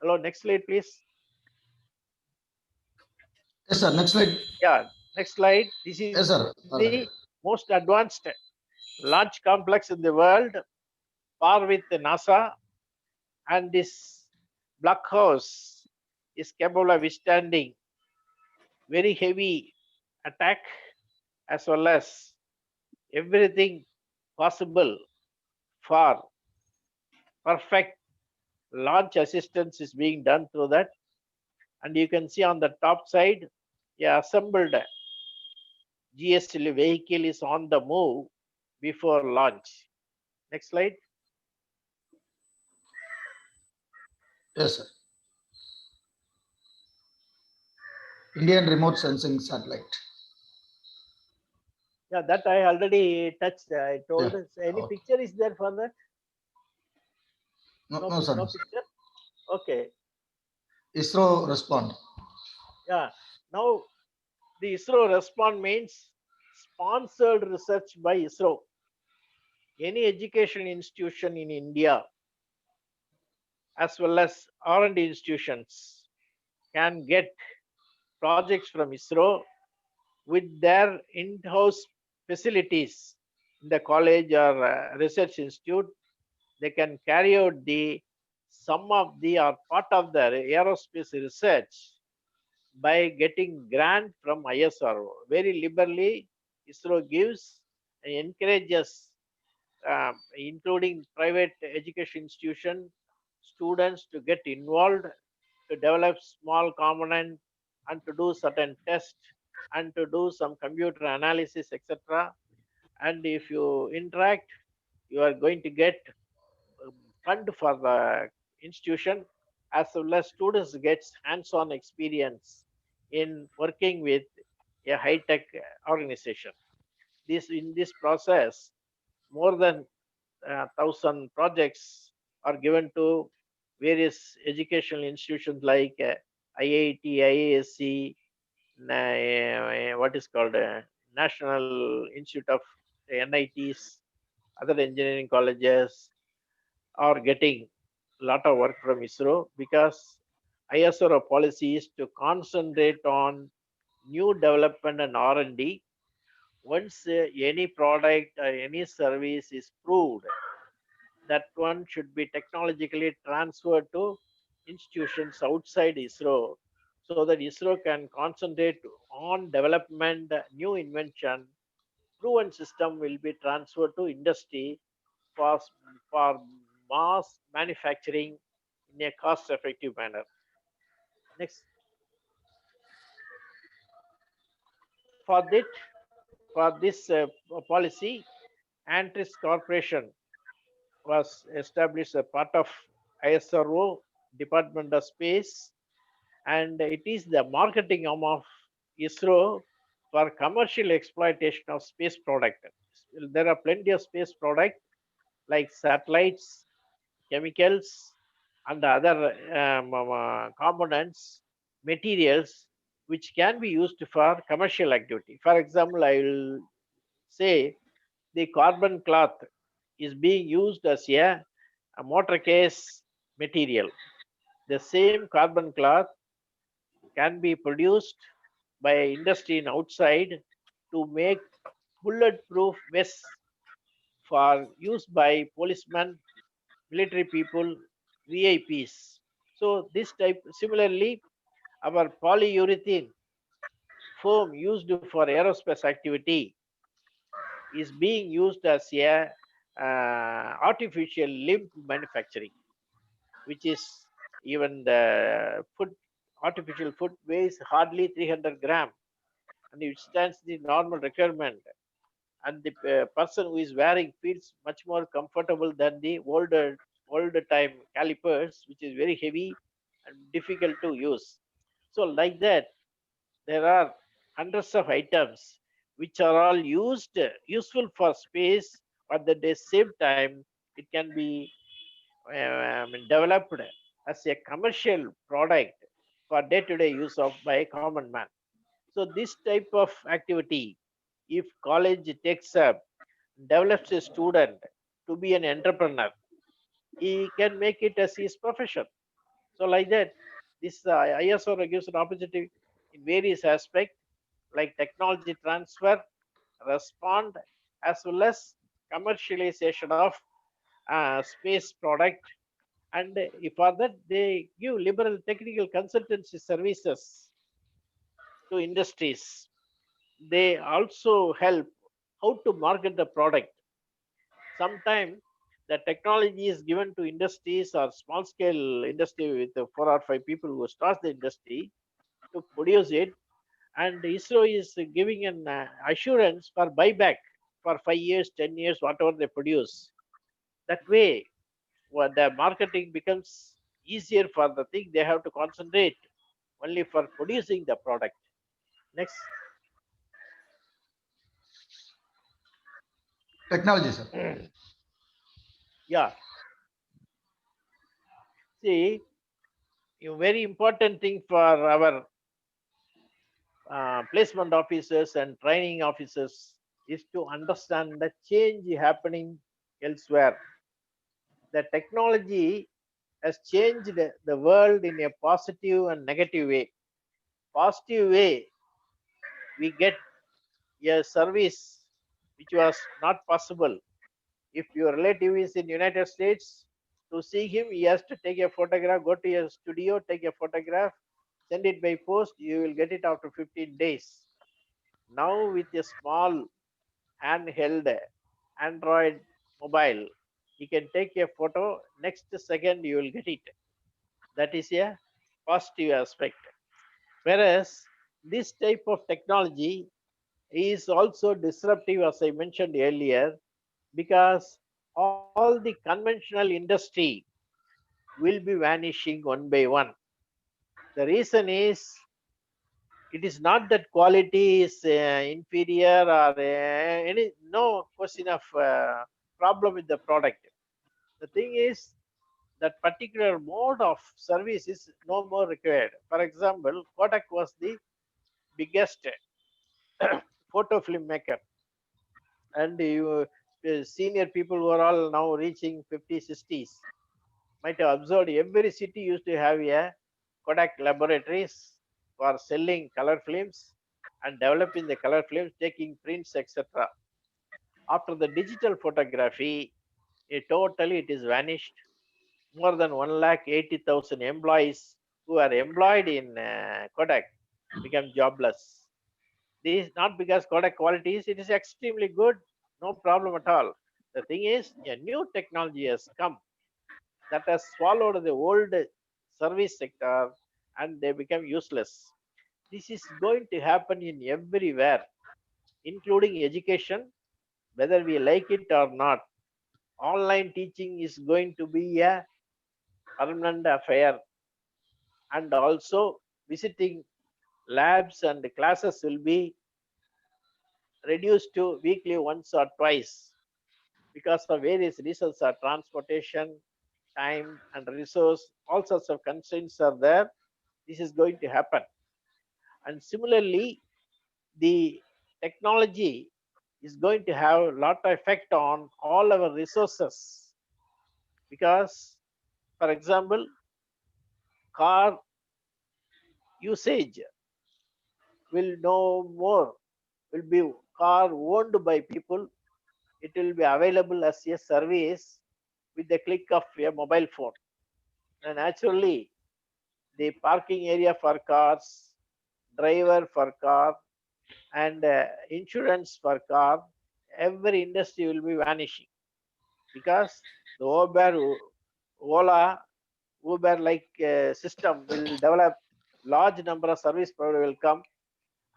Hello, next slide, please. Yes, sir. Next slide. Yeah, next slide. This is Yes, sir. the most advanced launch complex in the world, par with the NASA, and this block house is capable of withstanding very heavy attack as well as everything possible for perfect launch assistance is being done through that. And you can see on the top side, a assembled GSL vehicle is on the move before launch. Next slide. Yes, sir. Indian remote sensing satellite. Yeah, that I already touched. I told Yeah. us. Any Okay. picture is there for that? No, sir. No No, sir. picture. Okay. ISRO respond. Yeah. Now the ISRO respond means sponsored research by ISRO. Any education institution in India as well as R&D institutions can get projects from ISRO with their in-house facilities in the college or research institute. They can carry out the some of the or part of the aerospace research by getting grant from ISRO. Very liberally, ISRO gives and encourages, including private education institution, students to get involved to develop small component and to do certain tests and to do some computer analysis, etc. And if you interact, you are going to get um, fund for the institution as well as students gets hands-on experience in working with a high-tech organization. This in this process, more than 1,000 projects are given to various educational institutions like IIT, IASC, what is called National Institute of NITs, other engineering colleges are getting a lot of work from ISRO because ISRO policy is to concentrate on new development and R&D. Once any product or any service is proved, that one should be technologically transferred to institutions outside ISRO so that ISRO can concentrate on development, new invention, proven system will be transferred to industry for, for mass manufacturing in a cost effective manner. Next, for that, for this policy, Antris Corporation was established as part of ISRO, Department of Space, and it is the marketing arm of ISRO for commercial exploitation of space product. There are plenty of space product like satellites, chemicals, and other components, materials which can be used for commercial activity. For example, I will say the carbon cloth is being used as a motor case material. The same carbon cloth can be produced by industry in outside to make bulletproof vests for use by policemen, military people, VIPs. So this type, similarly, our polyurethane foam used for aerospace activity is being used as a artificial limb manufacturing, which is even the foot artificial foot weighs hardly 300 gram, and it stands the normal requirement, and the person who is wearing feels much more comfortable than the older time calipers, which is very heavy and difficult to use. So like that, there are hundreds of items which are all useful for space, but at the same time it can be developed as a commercial product for day-to-day use of by common man. So this type of activity, if college takes up, develops a student to be an entrepreneur, he can make it as his profession. So like that, this ISO gives an opportunity in various aspects like technology transfer, respond, as well as commercialization of space product. And for that, they give liberal technical consultancy services to industries. They also help how to market the product. Sometimes the technology is given to industries or small scale industry with 4 or 5 people who start the industry to produce it, and ISRO is giving an assurance for buyback for 5 years, 10 years, whatever they produce. That way, the marketing becomes easier for the thing. They have to concentrate only for producing the product. Next, Technology, sir. yeah. See, a very important thing for our placement officers and training officers is to understand the change happening elsewhere. The technology has changed the world in a positive and negative way. Positive way, we get a service which was not possible. If your relative is in United States, to see him, he has to take a photograph, go to a studio, take a photograph, send it by post, you will get it after 15 days. Now with a small handheld Android mobile, you can take a photo, next second you will get it. That is a positive aspect. Whereas this type of technology is also disruptive, as I mentioned earlier, because all the conventional industry will be vanishing one by one. The reason is it is not that quality is inferior or any no question of problem with the product. The thing is that particular mode of service is no more required. For example, Kodak was the biggest photo film maker, and senior people who are all now reaching 50s, 60s might have observed every city used to have a Kodak laboratories for selling color films and developing the color films, taking prints, etc. After the digital photography, totally it is vanished. More than 1,80,000 employees who are employed in Kodak become jobless. This is not because Kodak quality is, it is extremely good, no problem at all. The thing is, a new technology has come that has swallowed the old service sector and they become useless. This is going to happen in everywhere, including education, whether we like it or not. Online teaching is going to be a permanent affair, and also visiting labs and classes will be reduced to weekly once or twice because of various reasons, transportation, time and resource, all sorts of constraints are there. This is going to happen. And similarly, the technology is going to have a lot of effect on all our resources because, for example, car usage will no more will be car owned by people. It will be available as a service with the click of a mobile phone. And naturally, the parking area for cars, driver for car, and insurance for car, every industry will be vanishing because the Ola, Uber like system will develop. Large number of service provider will come,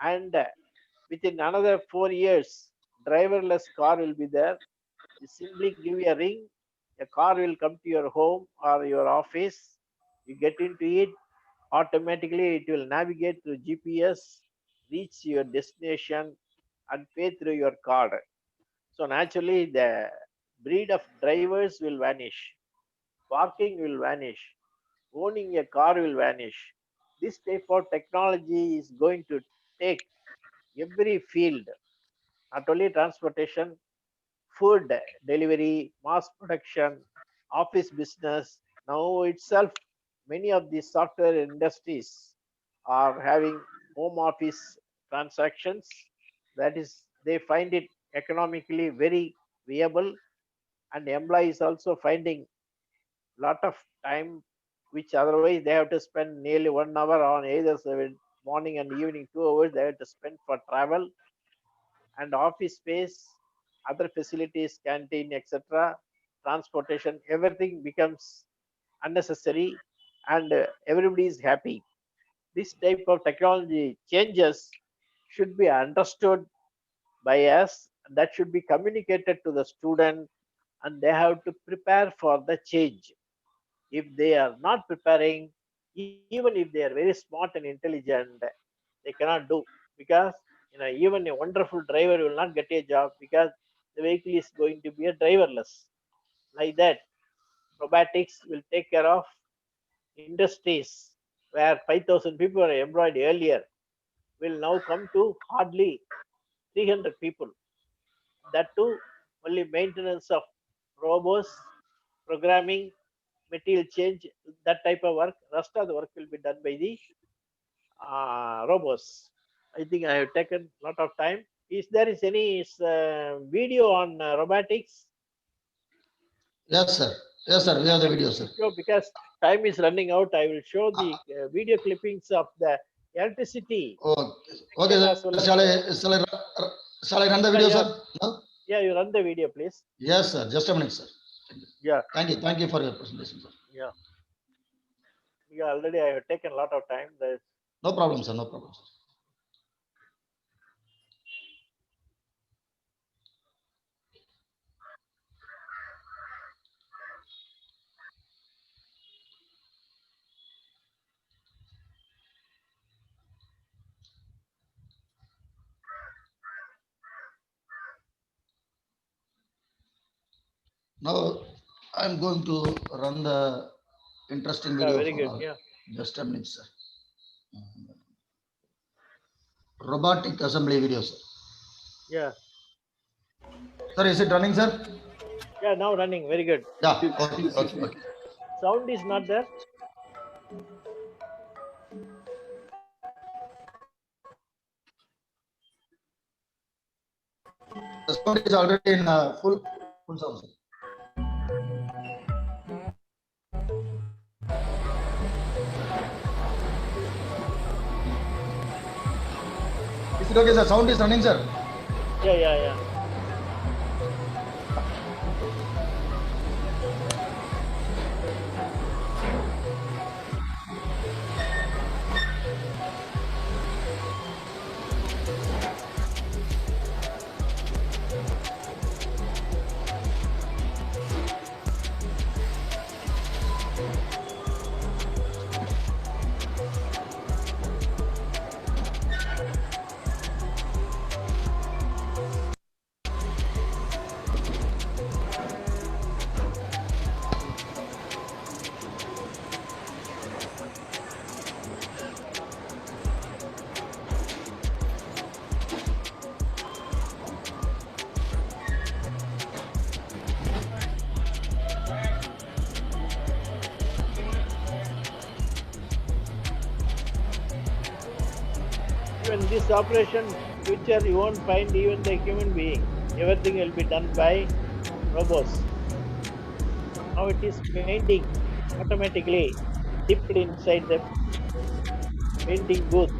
and within another 4 years, driverless car will be there. You simply give a ring, a car will come to your home or your office. You get into it, automatically it will navigate through GPS, reach your destination, and pay through your card. So naturally, the breed of drivers will vanish, parking will vanish, owning a car will vanish. This type of technology is going to take every field, not only transportation, food delivery, mass production, office business. Now itself, many of the software industries are having home office transactions. That is, they find it economically very viable, and employees also finding lot of time, which otherwise they have to spend nearly 1 hour on either morning and evening, 2 hours they have to spend for travel and office space, other facilities, canteen, etc., transportation, everything becomes unnecessary and everybody is happy. This type of technology changes should be understood by us, that should be communicated to the student, and they have to prepare for the change. If they are not preparing, even if they are very smart and intelligent, they cannot do because even a wonderful driver will not get a job because the vehicle is going to be a driverless. Like that, robotics will take care of industries where 5,000 people are employed earlier will now come to hardly 300 people. That too, only maintenance of robots, programming, material change, that type of work. Rest of the work will be done by the robots. I think I have taken a lot of time. Is there is any video on robotics? Yes, sir. Yes, sir. We have the video, sir. So because time is running out, I will show the video clippings of the electricity. Okay, okay, As sir. well as Shall I run the video, yeah. sir? No? Yeah, you run the video, please. Yes, sir. Just a minute, sir. Yeah, Thank you for your presentation, sir. yeah. Yeah, already I have taken a lot of time. There's No problem, sir. No problem, sir. Now I'm going to run the interesting video very for good. all. Yeah, Just a minute, sir. Robotic assembly video, sir. yeah, Sir, is it running, sir? yeah. Now running. Very good. Yeah. Okay. Sound is not there. The sound is already in full sound, sir. Is it okay, sir? Sound is running, sir. Yeah. Even this operation, future, you won't find even the human being. Everything will be done by robots. Now it is painting automatically dipped inside the painting booth.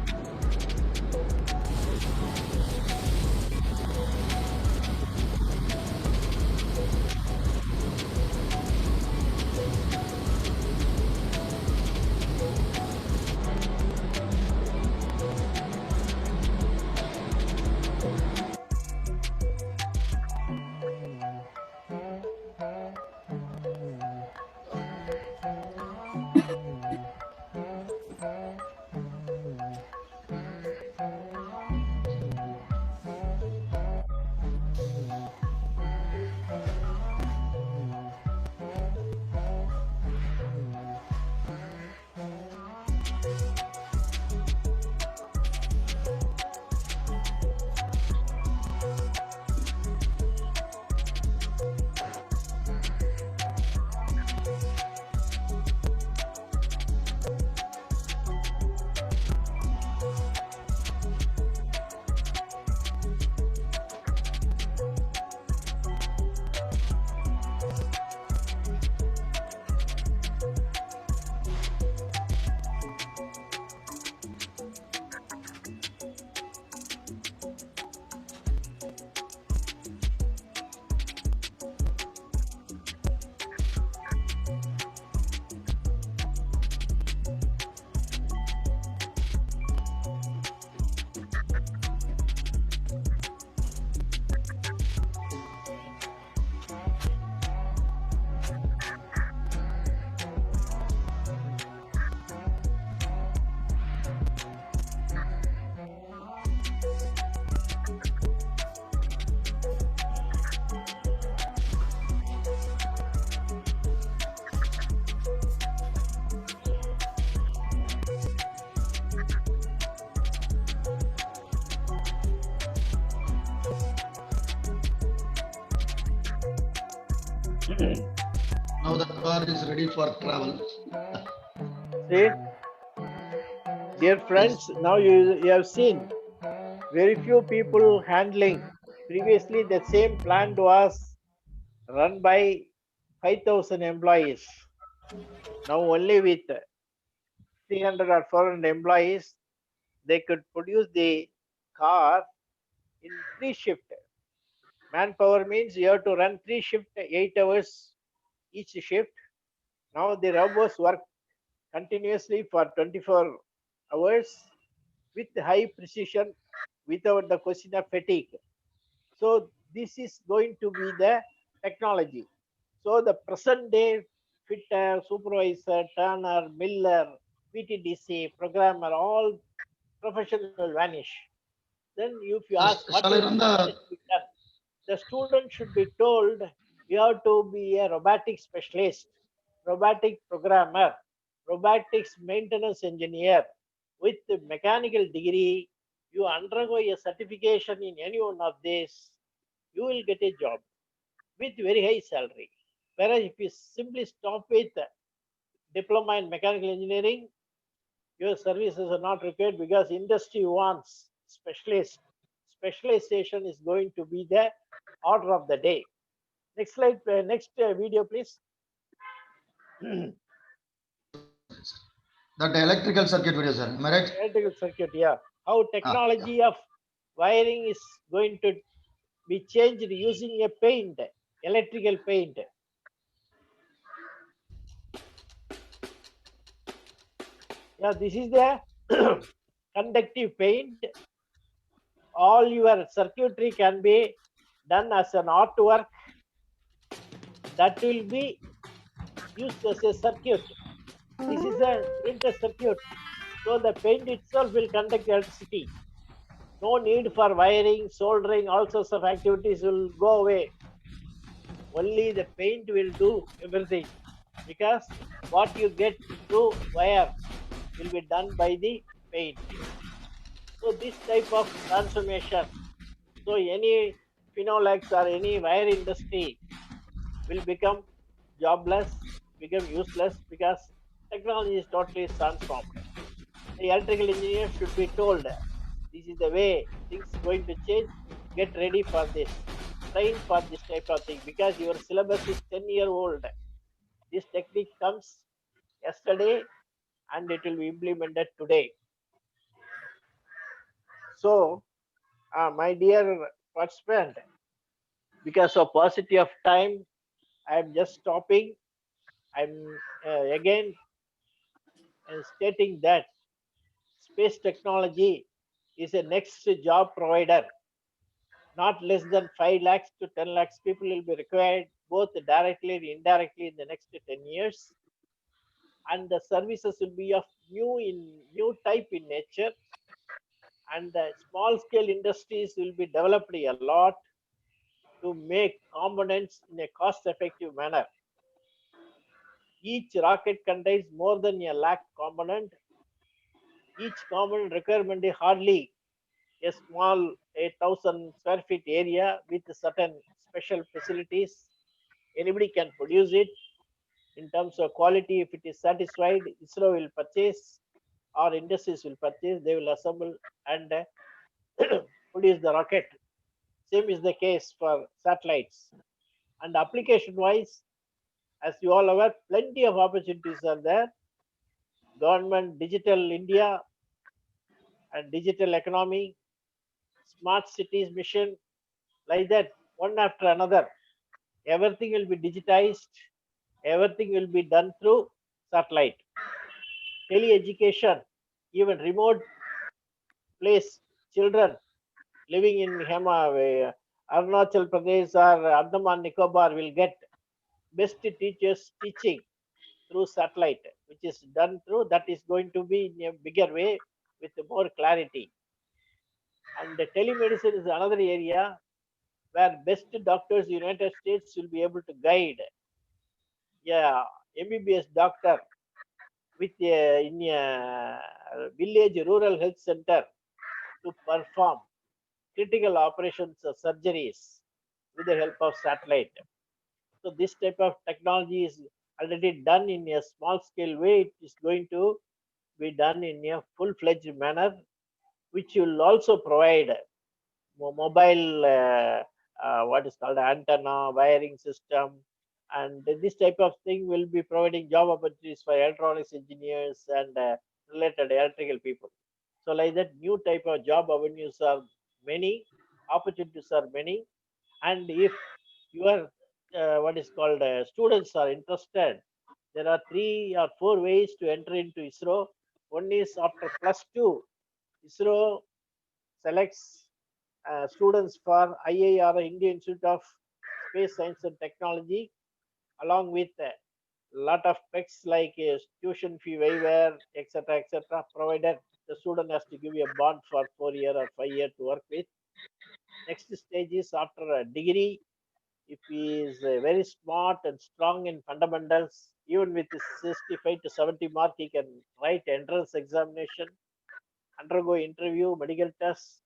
Now the car is ready for travel. See, dear friends, now you have seen very few people handling. Previously, the same plant was run by 5,000 employees. Now, only with 300 or 400 employees, they could produce the car in 3 shifts. Manpower means you have to run 3 shifts, 8 hours each shift. Now the robots work continuously for 24 hours with high precision without the question of fatigue. So this is going to be the technology. So the present day fitter, supervisor, turner, miller, PTDC, programmer, all profession will vanish. Then if you ask what Shall I is run what the is to be done, the student should be told you have to be a robotic specialist, robotic programmer, robotics maintenance engineer with a mechanical degree. You undergo a certification in any one of these, you will get a job with very high salary. Whereas if you simply stop with diploma in mechanical engineering, your services are not required because industry wants specialists. Specialization is going to be the order of the day. Next slide, next video, please. that electrical circuit video, sir? Am I right? Electrical circuit, yeah. How technology of wiring is going to be changed using a paint, electrical paint. Yeah, this is the conductive paint. All your circuitry can be done as an artwork that will be used as a circuit. This is a printed circuit. So the paint itself will conduct electricity. No need for wiring, soldering, all sorts of activities will go away. Only the paint will do everything because what you get through wire will be done by the paint. So this type of transformation, so any Phenolax or any wire industry will become jobless, become useless because technology is totally transformed. The electrical engineer should be told This is the way things going to change. Get ready for this. Train for this type of thing because your syllabus is 10-year-old. This technique comes yesterday and it will be implemented today. So, my dear participant, because of paucity of time, I am just stopping. I'm again stating that space technology is a next job provider. Not less than 5 lakhs to 10 lakhs people will be required both directly and indirectly in the next 10 years. And the services will be of new type in nature. And the small scale industries will be developed a lot to make components in a cost effective manner. Each rocket contains more than a lakh component. Each component requirement is hardly a small 8,000 square feet area with certain special facilities. Anybody can produce it. In terms of quality, if it is satisfied, ISRO will purchase or industries will purchase, they will assemble and produce the rocket. Same is the case for satellites. And application wise, as you all aware, plenty of opportunities are there. Government, digital India and digital economy, smart cities mission, like that, one after another. Everything will be digitized, everything will be done through satellite. Tele-education, even remote place children living in Arunachal Pradesh or Andaman Nicobar will get best teachers teaching through satellite, which is done through, that is going to be in a bigger way with more clarity. And the telemedicine is another area where best doctors in United States will be able to guide MBBS doctor with in a village rural health center to perform critical operations or surgeries with the help of satellite. So this type of technology is already done in a small scale way. It is going to be done in a full-fledged manner, which will also provide mobile what is called antenna wiring system, and this type of thing will be providing job opportunities for electronics engineers and related electrical people. So like that, new type of job avenues are many, opportunities are many, and if your what is called students are interested, there are 3 or 4 ways to enter into ISRO. One is after +2, ISRO selects students for IIR, Indian Institute of Space Science and Technology, along with a lot of specs like tuition fee waiver, etc., provided the student has to give a bond for 4 year or 5 year to work with. Next stage is after a degree. If he is very smart and strong in fundamentals, even with 65 to 70 mark, he can write entrance examination, undergo interview, medical tests,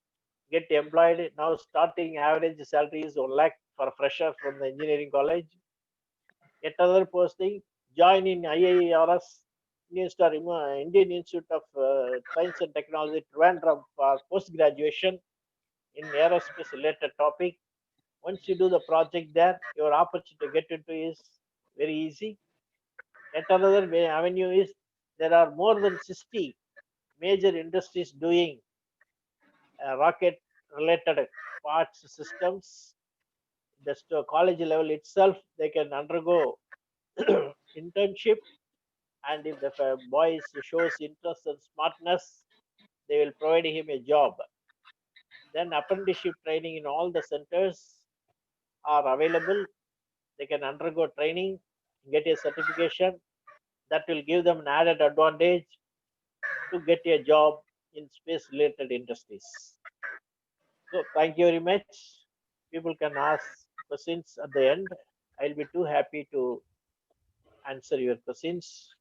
get employed. Now starting average salary is 1 lakh for a fresher from the engineering college. Get another posting, join in IIRS, Indian Institute of Science and Technology, Trivandrum, for post graduation in aerospace related topic. Once you do the project there, your opportunity to get into is very easy. Yet another avenue is there are more than 60 major industries doing rocket related parts systems. Just college level itself, they can undergo internship, and if the boy shows interest and smartness, they will provide him a job. Then apprenticeship training in all the centers are available. They can undergo training, get a certification that will give them an added advantage to get a job in space related industries. So thank you very much. People can ask questions at the end. I'll be too happy to answer your questions.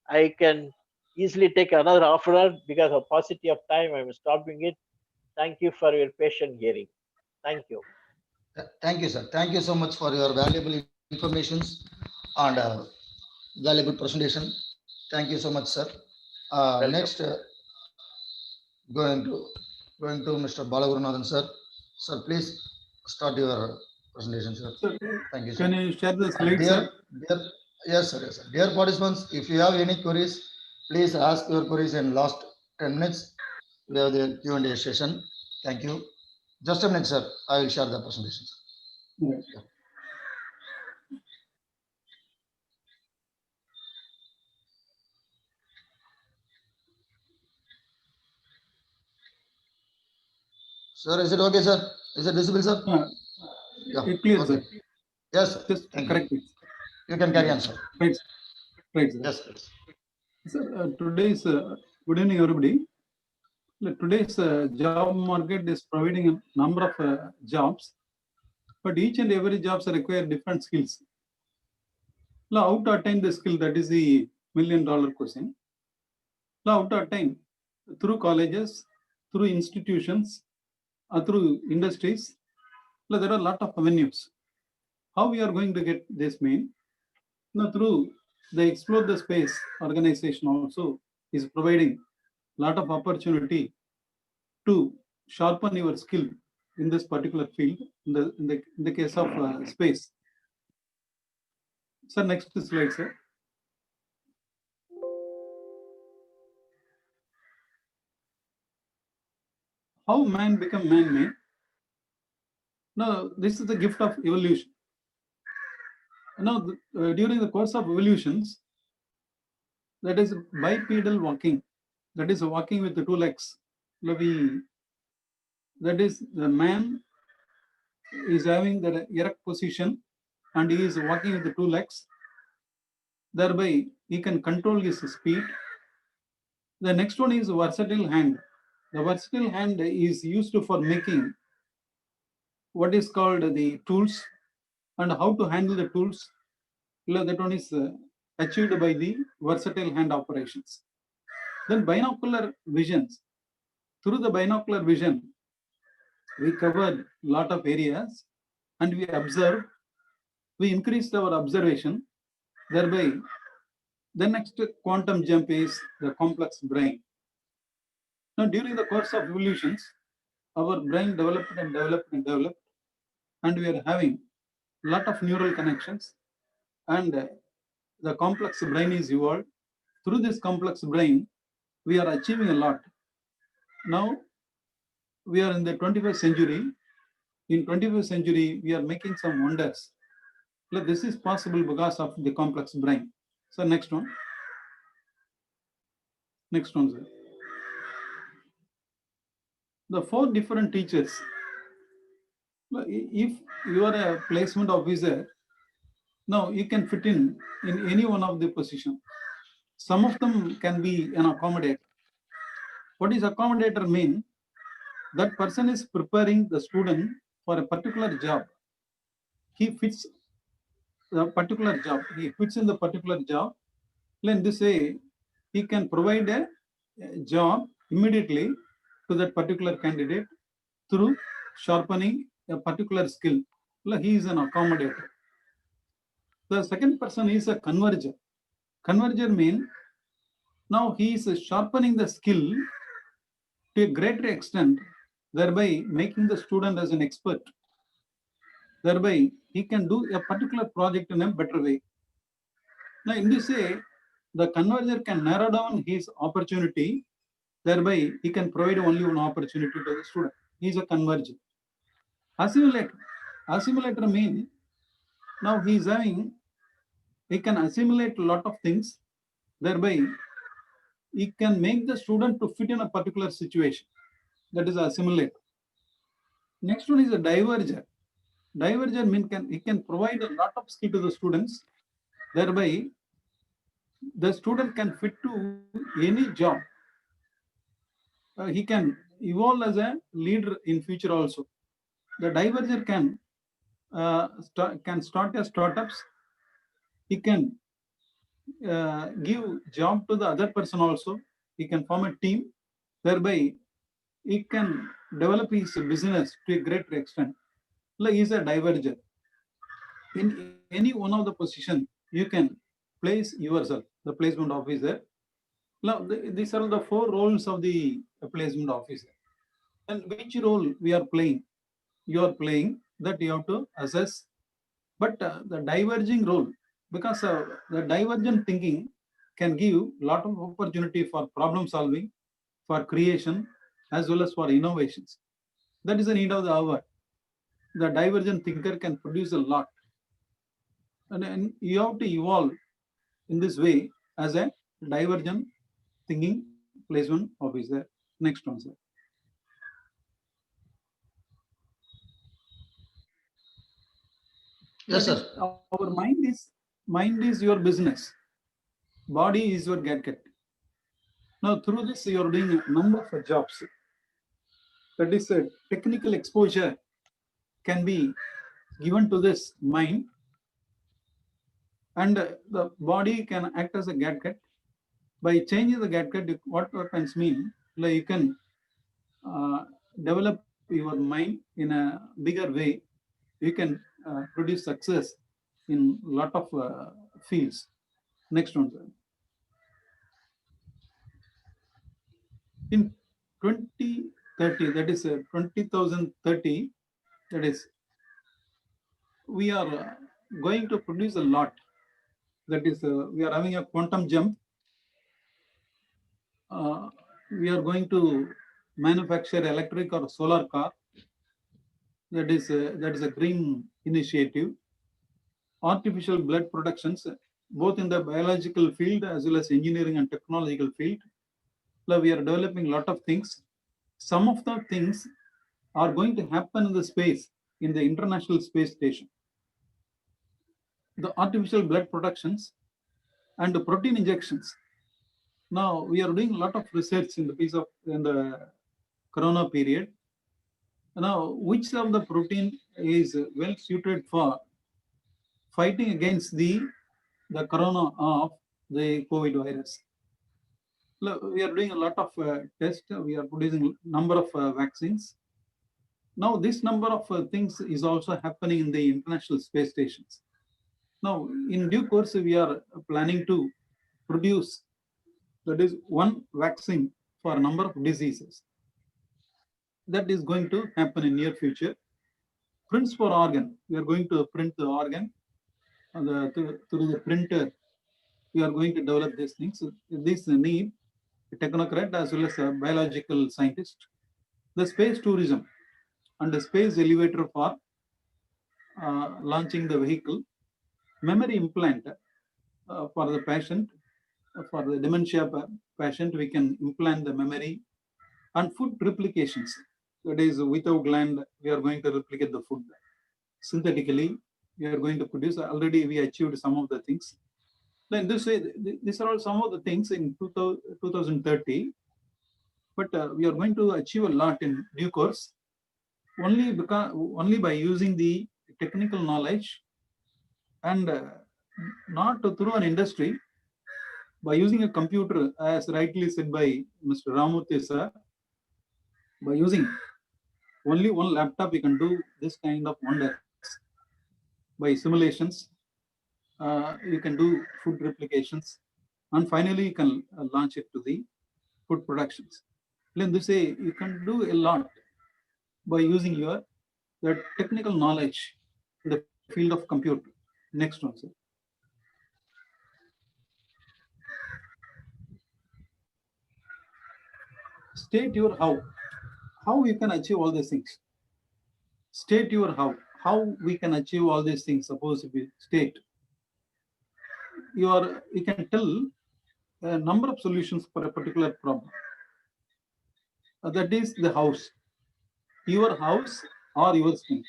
I can easily take another half an hour because of paucity of time. I'm stopping it. Thank you for your patient hearing. Thank you. Thank you, sir. Thank you so much for your valuable informations and valuable presentation. Thank you so much, sir. Welcome. Next, going to going to Mr. Balagurunadan, sir. Sir, please start your presentation, sir. Sir, Thank you, can sir. you share the slides, Dear, sir? yes, sir, yes, sir. Dear participants, if you have any queries, please ask your queries in last 10 minutes. We have the Q&A session. Thank you. Just a minute, sir. I will share the presentation. Right. Sir, is it okay, sir? Is it visible, sir? Yeah. Clear, Okay. sir. Yes, sir. Just Thank you. correct it. You can carry on, sir. Right, sir. Right, sir. Yes, please. Sir, today's good evening, everybody. Today's job market is providing a number of jobs, but each and every jobs require different skills. Now, how to attain the skill? That is the $1,000,000 question. Now, how to attain? Through colleges, through institutions, or through industries. Now, there are a lot of avenues. How we are going to get this mean? Now, through the Explore the Space organization also is providing a lot of opportunity to sharpen your skill in this particular field, in the case of space. Sir, next slide, sir. How man become man-made? Now, this is the gift of evolution. Now, during the course of evolutions, that is bipedal walking, that is walking with the two legs. That is the man is having the erect position and he is walking with the two legs. Thereby, he can control his speed. The next one is versatile hand. The versatile hand is used for making what is called the tools and how to handle the tools. That one is achieved by the versatile hand operations. Then binocular visions. Through the binocular vision, we covered a lot of areas and we observed, we increased our observation. Thereby, the next quantum jump is the complex brain. Now, during the course of evolutions, our brain developed and developed and developed, and we are having a lot of neural connections, and the complex brain is evolved. Through this complex brain, we are achieving a lot. Now, we are in the 21st century. In 21st century, we are making some wonders. This is possible because of the complex brain. So, next one. Next one, sir. The 4 different teachers. If you are a placement officer, now you can fit in any one of the position. Some of them can be an accommodator. What is accommodator mean? That person is preparing the student for a particular job. He fits the particular job. He fits in the particular job. In this way, he can provide a job immediately to that particular candidate through sharpening a particular skill. He is an accommodator. The second person is a converger. Converger means now he is sharpening the skill to a greater extent, thereby making the student as an expert. Thereby, he can do a particular project in a better way. Now, in this way, the converger can narrow down his opportunity. Thereby, he can provide only one opportunity to the student. He is a converger. Assimilator. Assimilator means now he can assimilate a lot of things. Thereby, he can make the student to fit in a particular situation. That is assimilator. Next one is a diverger. Diverger means he can provide a lot of skill to the students. Thereby, the student can fit to any job. He can evolve as a leader in future also. The diverger can start as startups. He can give job to the other person also. He can form a team. Thereby, he can develop his business to a greater extent. He is a diverger. In any one of the position, you can place yourself, the placement officer. Now, these are the 4 roles of the placement officer. And which role we are playing? You are playing that you have to assess, but the diverging role, because the divergent thinking can give lot of opportunity for problem solving, for creation, as well as for innovations. That is the need of the hour. The divergent thinker can produce a lot, and you have to evolve in this way as a divergent thinking placement officer. Next one, sir. Yes, That is, sir. our mind is your business. Body is your gadget. Now, through this, you are doing a number of jobs. That is, a technical exposure can be given to this mind, and the body can act as a gadget. By changing the gadget, what happens mean, like you can develop your mind in a bigger way. You can produce success in lot of fields. Next one, sir. In 2030, that is 2030, that is, we are going to produce a lot. That is, we are having a quantum jump. We are going to manufacture electric or solar car. That is a green initiative. Artificial blood productions, both in the biological field as well as engineering and technological field. Now we are developing a lot of things. Some of the things are going to happen in the space, in the International Space Station. The artificial blood productions and the protein injections. Now we are doing a lot of research in the corona period. Now, which of the protein is well suited for fighting against the corona of the COVID virus? Look, we are doing a lot of tests. We are producing number of vaccines. Now, this number of things is also happening in the International Space Stations. Now, in due course, we are planning to produce, that is, one vaccine for a number of diseases. That is going to happen in near future. Prints for organ. We are going to print the organ through the printer. We are going to develop these things. This need a technocrat as well as a biological scientist. The space tourism and the space elevator for launching the vehicle. Memory implant for the patient, for the dementia patient, we can implant the memory. And food replications. That is, without gland, we are going to replicate the food. Synthetically, we are going to produce. Already we achieved some of the things. Then this way, these are all some of the things in 2030. But we are going to achieve a lot in due course, only by using the technical knowledge, and not through an industry, by using a computer, as rightly said by Mr. Ramurthy sir. By using only one laptop, you can do this kind of wonders. By simulations, you can do food replications, and finally you can launch it to the food productions. Then they say you can do a lot by using your technical knowledge in the field of computer. Next one, sir. State your how you can achieve all these things. State your how we can achieve all these things. Suppose if you state, you can tell a number of solutions for a particular problem. That is the house, your house or your strength.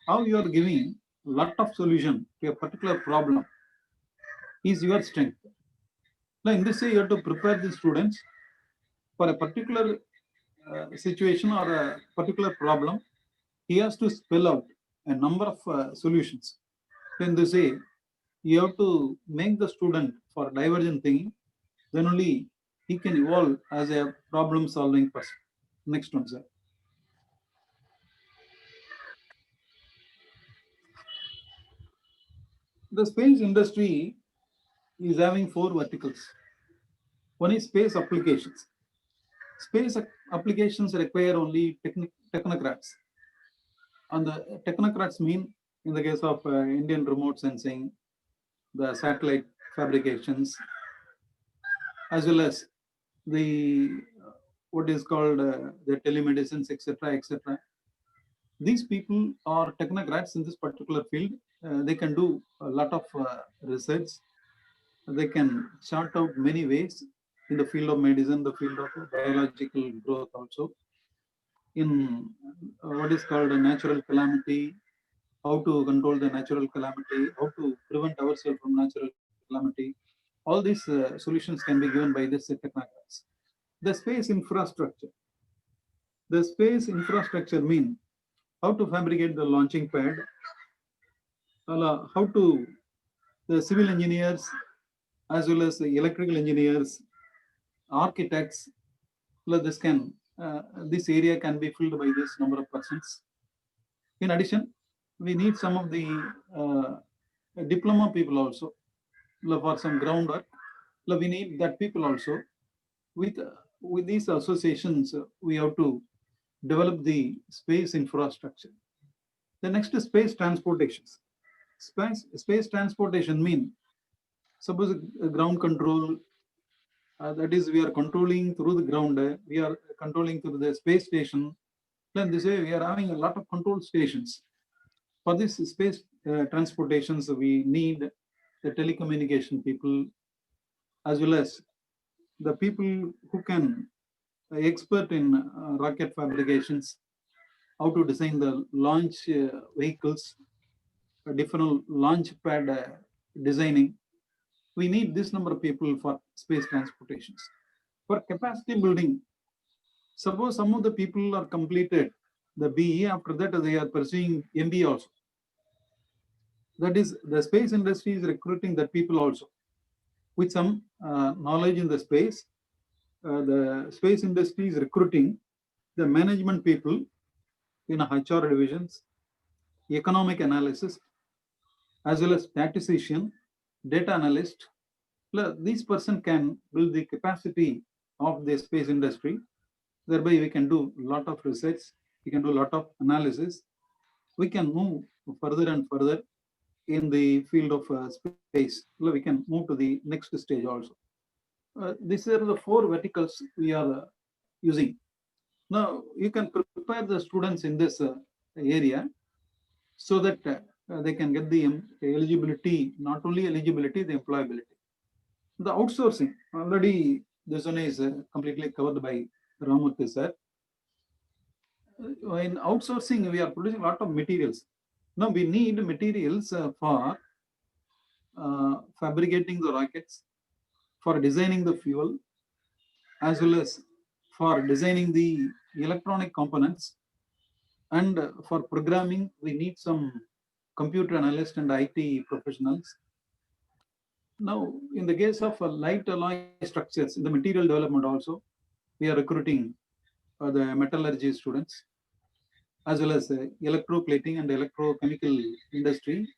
How you are giving a lot of solution to a particular problem is your strength. Now, in this way, you have to prepare the students for a particular situation or a particular problem. He has to spell out a number of solutions. In this way, you have to make the student for divergent thinking. Then only he can evolve as a problem-solving person. Next one, sir. The space industry is having 4 verticals. One is space applications. Space applications require only technocrats. And the technocrats mean, in the case of Indian remote sensing, the satellite fabrications, as well as the what is called the telemedicines, etc., etc. These people are technocrats in this particular field. They can do a lot of research. They can chart out many ways in the field of medicine, the field of biological growth also. In what is called a natural calamity, how to control the natural calamity, how to prevent ourselves from natural calamity. All these solutions can be given by this technocrats. The space infrastructure. The space infrastructure mean how to fabricate the launching pad, how to the civil engineers as well as the electrical engineers, architects. This area can be filled by this number of persons. In addition, we need some of the diploma people also for some groundwork. We need that people also. With these associations, we have to develop the space infrastructure. The next is space transportations. Space transportation mean, suppose ground control, that is we are controlling through the ground, we are controlling through the space station. Then this way we are having a lot of control stations. For this space transportations, we need the telecommunication people as well as the people who can expert in rocket fabrications, how to design the launch vehicles, different launch pad designing. We need this number of people for space transportations. For capacity building, suppose some of the people are completed the BE, after that they are pursuing MBA also. That is, the space industry is recruiting the people also with some knowledge in the space. The space industry is recruiting the management people in HR divisions, economic analysis, as well as statistician, data analyst. This person can build the capacity of the space industry. Thereby, we can do a lot of research. We can do a lot of analysis. We can move further and further in the field of space. We can move to the next stage also. These are the 4 verticals we are using. Now, you can prepare the students in this area so that they can get the eligibility, not only eligibility, the employability. The outsourcing, already this one is completely covered by Ramurthy sir. In outsourcing, we are producing a lot of materials. Now we need materials for fabricating the rockets, for designing the fuel, as well as for designing the electronic components, and for programming, we need some computer analysts and IT professionals. Now, in the case of light alloy structures, in the material development also, we are recruiting the metallurgy students, as well as electroplating and electrochemical industry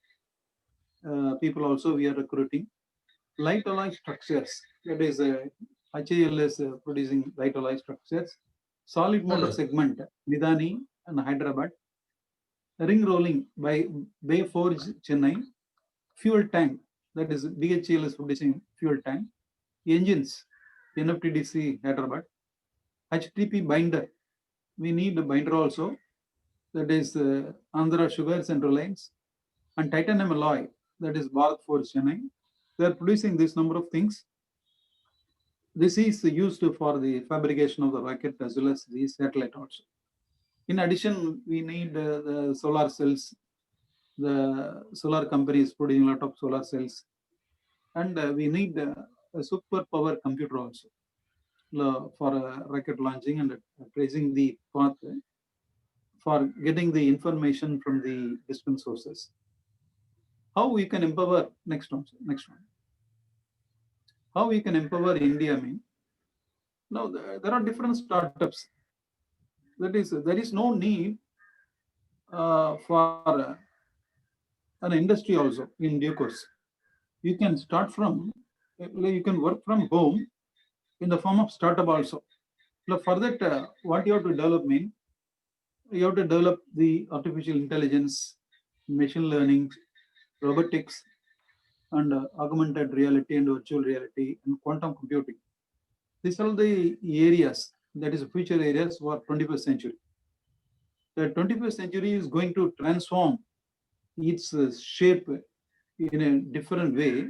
people also we are recruiting. Light alloy structures, that is HAL is producing light alloy structures. Solid motor segment, Nidani and Hyderabad. Ring rolling by Bay Forge, Chennai. Fuel tank, that is BHEL is producing fuel tank. Engines, NFTDC, Hyderabad. HTP binder, we need a binder also. That is Andhra Sugars and Reliance. And titanium alloy, that is Bharat Forge, Chennai. They are producing this number of things. This is used for the fabrication of the rocket as well as the satellite also. In addition, we need the solar cells. The solar company is producing a lot of solar cells. And we need a super power computer also for rocket launching and tracing the path for getting the information from the distant sources. How we can empower, next one. How we can empower India, now there are different startups. That is, there is no need for an industry also in due course. You can start from, you can work from home in the form of startup also. Now, for that, what you have to develop mean, you have to develop the artificial intelligence, machine learning, robotics, and augmented reality and virtual reality and quantum computing. These are the areas, that is future areas for 21st century. The 21st century is going to transform its shape in a different way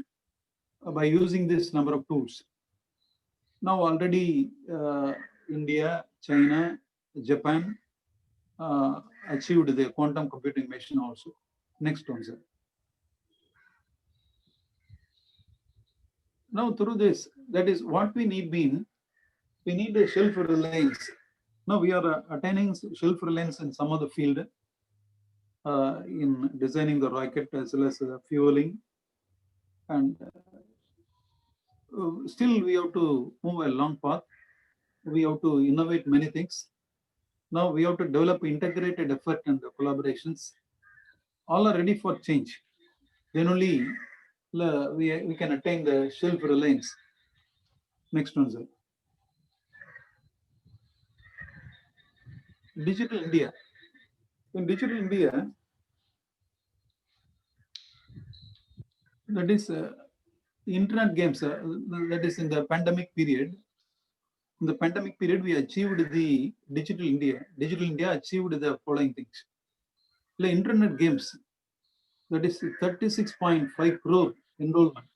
by using this number of tools. Now already India, China, Japan achieved the quantum computing machine also. Next one, sir. Now through this, that is what we need being, we need a self-reliance. Now we are attaining self-reliance in some of the field, in designing the rocket as well as fueling, and still we have to move a long path. We have to innovate many things. Now we have to develop integrated effort and collaborations. All are ready for change. Then only we can attain the self-reliance. Next one, sir. Digital India. In Digital India, that is internet games, that is in the pandemic period. In the pandemic period, we achieved the Digital India. Digital India achieved the following things. The internet games, that is 36.5 crore enrollment.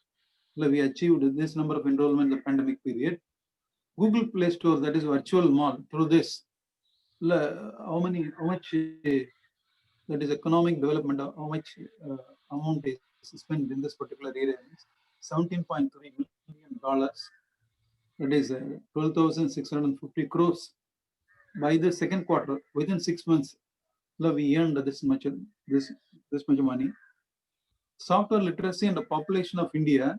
We achieved this number of enrollment in the pandemic period. Google Play Store, that is virtual mall, through this, how much, that is economic development, how much amount is spent in this particular area, $17.3 million. That is 12,650 crores. By the second quarter, within 6 months, we earned this much money. Software literacy and the population of India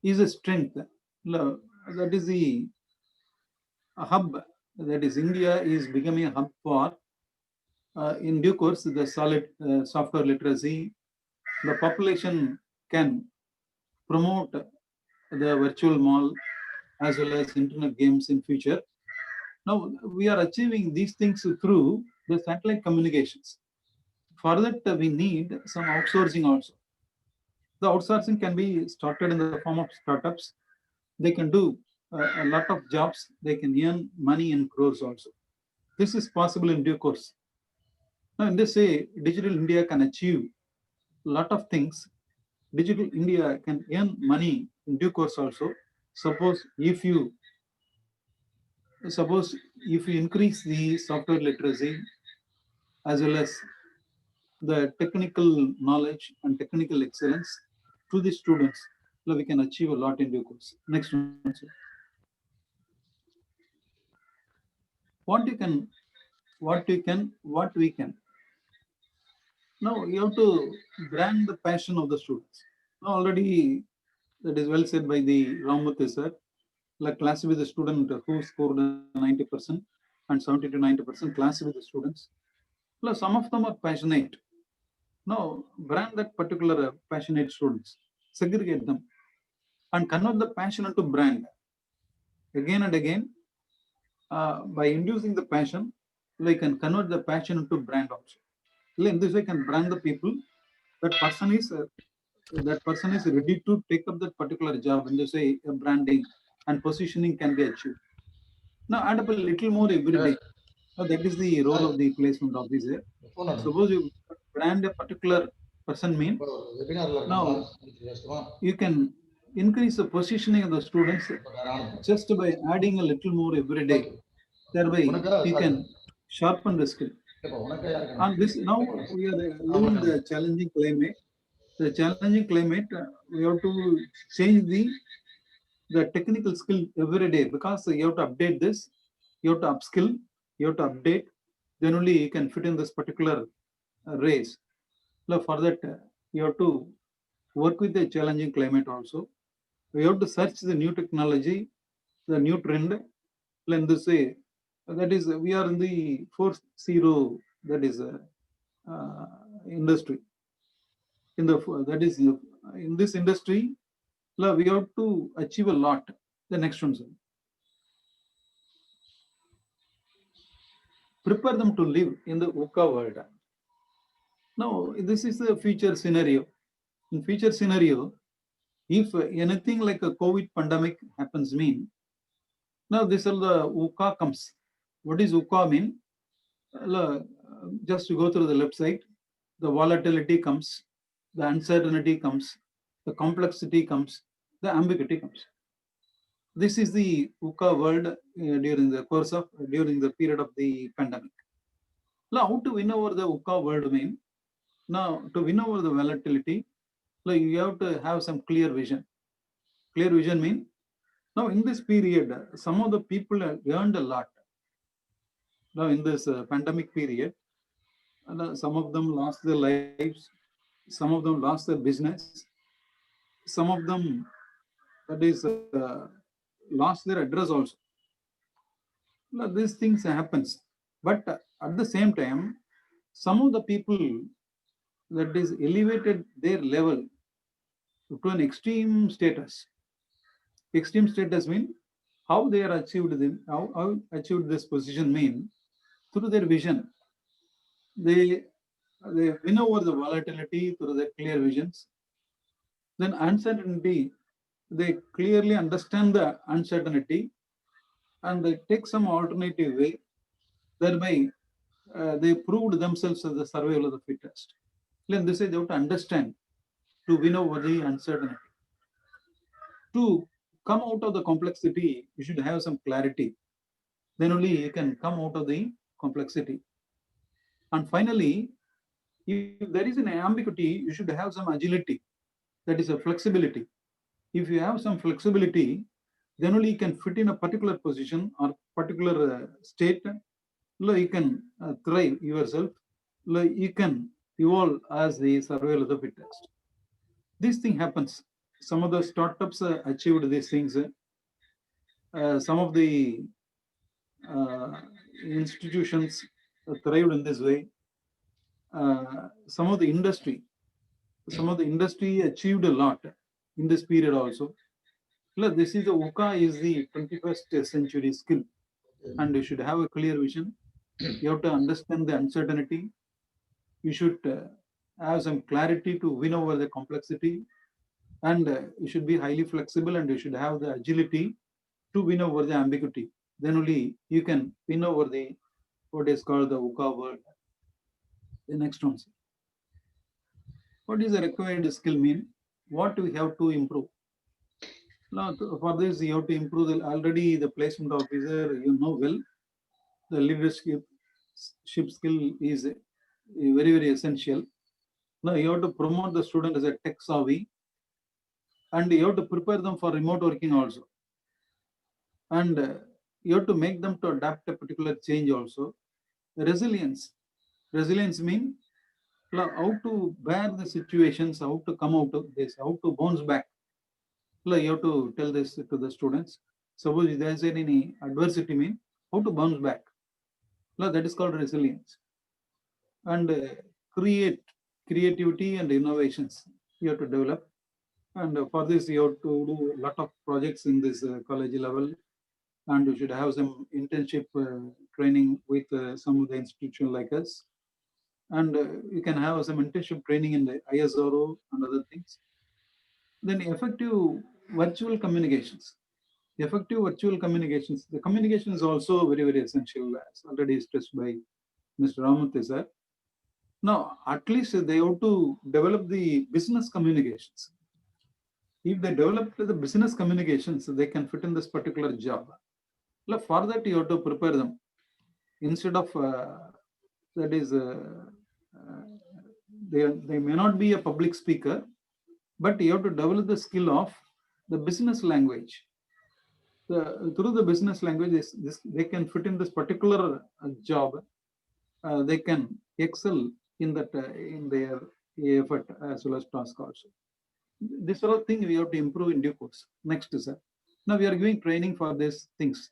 is a strength. That is the hub. That is, India is becoming a hub for, in due course, the solid software literacy. The population can promote the virtual mall as well as internet games in future. Now we are achieving these things through the satellite communications. For that, we need some outsourcing also. The outsourcing can be started in the form of startups. They can do a lot of jobs. They can earn money in crores also. This is possible in due course. Now in this way, Digital India can achieve a lot of things. Digital India can earn money in due course also. Suppose if you increase the software literacy as well as the technical knowledge and technical excellence to the students, we can achieve a lot in due course. Next one, sir. What we can. Now you have to brand the passion of the students. Now already that is well said by the Ramamurthy sir. Classify the student who scored 90% and 70 to 90%, classify the students. Plus some of them are passionate. Now brand that particular passionate students, segregate them and convert the passion into brand. Again and again, by inducing the passion, we can convert the passion into brand also. In this way, can brand the people. That person is ready to take up that particular job, and they say branding and positioning can be achieved. Now add up a little more every day. Now, that is the role of the placement officer. Suppose you brand a particular person, now you can increase the positioning of the students just by adding a little more every day. Thereby, you can sharpen the skill. And this, now we are living the challenging climate. The challenging climate, we have to change the technical skill every day, because you have to update this, you have to upskill, you have to update, then only you can fit in this particular race. Now for that, you have to work with the challenging climate also. We have to search the new technology, the new trend. In this way, that is, we are in the 4.0, that is industry. In this industry, we have to achieve a lot. The next one, sir. prepare them to live in the VUCA world. Now, this is the future scenario. In future scenario, if anything like a COVID pandemic happens, now this is the VUCA comes. What does VUCA mean? Just to go through the left side, the volatility comes, the uncertainty comes, the complexity comes, the ambiguity comes. This is the VUCA world during the period of the pandemic. Now, how to win over the VUCA world mean? Now, to win over the volatility, you have to have some clear vision. Clear vision mean, now in this period, some of the people learned a lot. Now in this pandemic period, some of them lost their lives, some of them lost their business, some of them lost their address also. Now, these things happens, but at the same time, some of the people that is elevated their level to an extreme status. Extreme status mean how they are achieved how achieved this position mean through their vision. They win over the volatility through their clear visions. Then uncertainty, they clearly understand the uncertainty and they take some alternative way. Thereby, they proved themselves as the survival of the fittest. Then this is they have to understand to win over the uncertainty. To come out of the complexity, you should have some clarity. Then only you can come out of the complexity. And finally, if there is an ambiguity, you should have some agility. That is a flexibility. If you have some flexibility, then only you can fit in a particular position or particular state. You can thrive yourself. You can evolve as the survival of the fittest. This thing happens. Some of the startups achieved these things. Some of the institutions thrived in this way. Some of the industry achieved a lot in this period also. This is the VUCA is the 21st century skill, and you should have a clear vision. You have to understand the uncertainty. You should have some clarity to win over the complexity, and you should be highly flexible, and you should have the agility to win over the ambiguity. Then only you can win over the what is called the VUCA world. The next one. What is the required skill mean? What we have to improve? Now, for this, you have to improve already the placement officer, you know well. The leadership skill is very, very essential. Now, you have to promote the student as a tech savvy, and you have to prepare them for remote working also. And you have to make them to adapt a particular change also. Resilience. Resilience means how to bear the situations, how to come out of this, how to bounce back. You have to tell this to the students. Suppose if there is any adversity, mean how to bounce back. That is called resilience. And creativity and innovations you have to develop. And for this, you have to do a lot of projects in this college level. And you should have some internship training with some of the institutions like us. And you can have some internship training in the ISRO and other things. Then effective virtual communications. Effective virtual communications. The communication is also very, very essential, as already stressed by Mr. Ramuthy sir. Now, at least they have to develop the business communications. If they develop the business communications, they can fit in this particular job. For that, you have to prepare them. Instead of that is, they may not be a public speaker, but you have to develop the skill of the business language. Through the business language, they can fit in this particular job. They can excel in that in their effort as well as task also. These are all things we have to improve in due course. Next, sir. Now we are giving training for these things.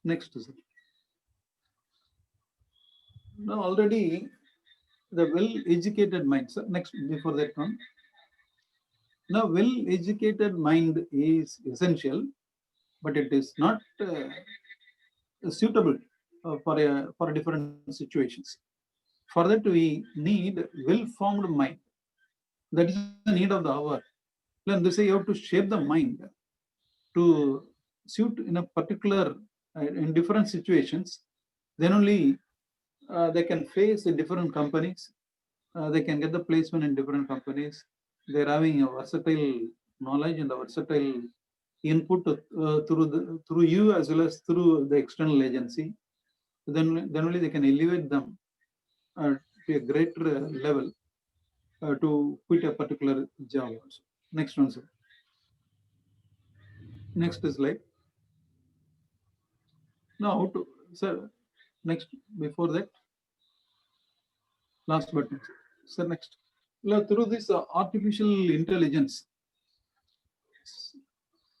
Next, sir. Now already the well-educated mind. Sir, next before that one. Now well-educated mind is essential, but it is not suitable for different situations. For that, we need well-formed mind. That is the need of the hour. Then they say you have to shape the mind to suit in a particular, in different situations. Then only they can face the different companies. They can get the placement in different companies. They're having a versatile knowledge and a versatile input through you as well as through the external agency. Then only they can elevate them to a greater level to quit a particular job also. Next one, sir. Next slide. Now, sir, next, before that, last button, sir, next. Now, through this artificial intelligence,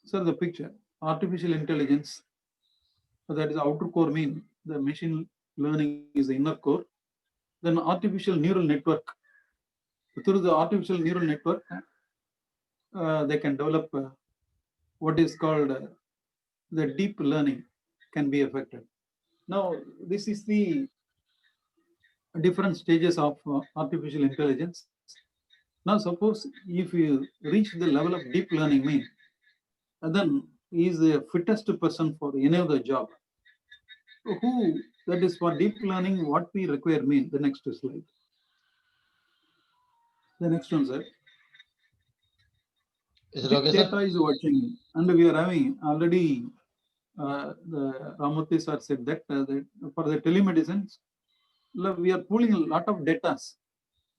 sir, the picture, artificial intelligence, that is outer core mean, the machine learning is the inner core. Then artificial neural network. Through the artificial neural network, they can develop what is called the deep learning can be affected. Now, this is the different stages of artificial intelligence. Now, suppose if you reach the level of deep learning mean, then he is the fittest person for any of the job. Who, that is for deep learning, what we require mean, the next slide. The next one, sir. Is it Big okay, sir? data is watching, and we are having already, the Ramurthy sir said that, for the telemedicine, we are pulling a lot of data.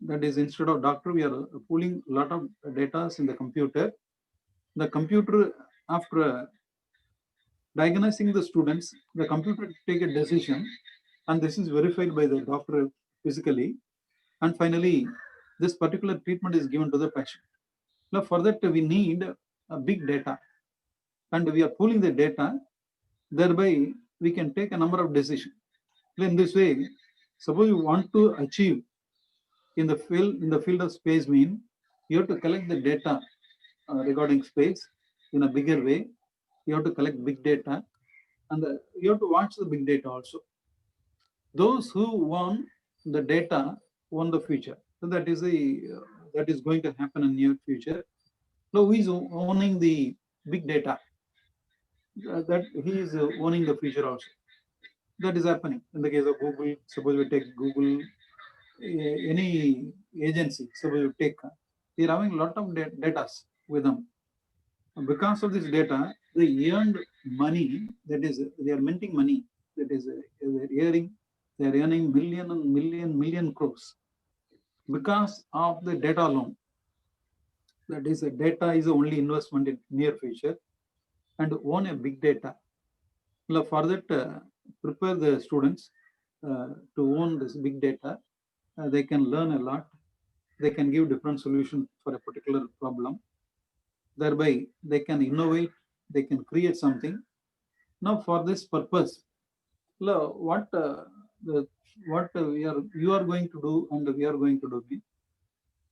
That is, instead of doctor, we are pulling a lot of data in the computer. The computer, after diagnosing the students, the computer take a decision, and this is verified by the doctor physically. And finally, this particular treatment is given to the patient. Now, for that, we need a big data, and we are pulling the data. Thereby, we can take a number of decisions. In this way, suppose you want to achieve in the field of space mean, you have to collect the data regarding space in a bigger way. You have to collect big data, and you have to watch the big data also. Those who won the data won the future. So that is going to happen in near future. Now, who is owning the big data? That he is owning the future also. That is happening in the case of Google. Suppose we take Google, any agency, suppose we take, they are having a lot of data with them. Because of this data, they earned money, that is, they are minting money, that is, they are earning million crores because of the data alone. That is, the data is the only investment in near future, and own a big data. For that, prepare the students to own this big data. They can learn a lot. They can give different solutions for a particular problem. Thereby, they can innovate. They can create something. Now, for this purpose, what you are going to do and we are going to do.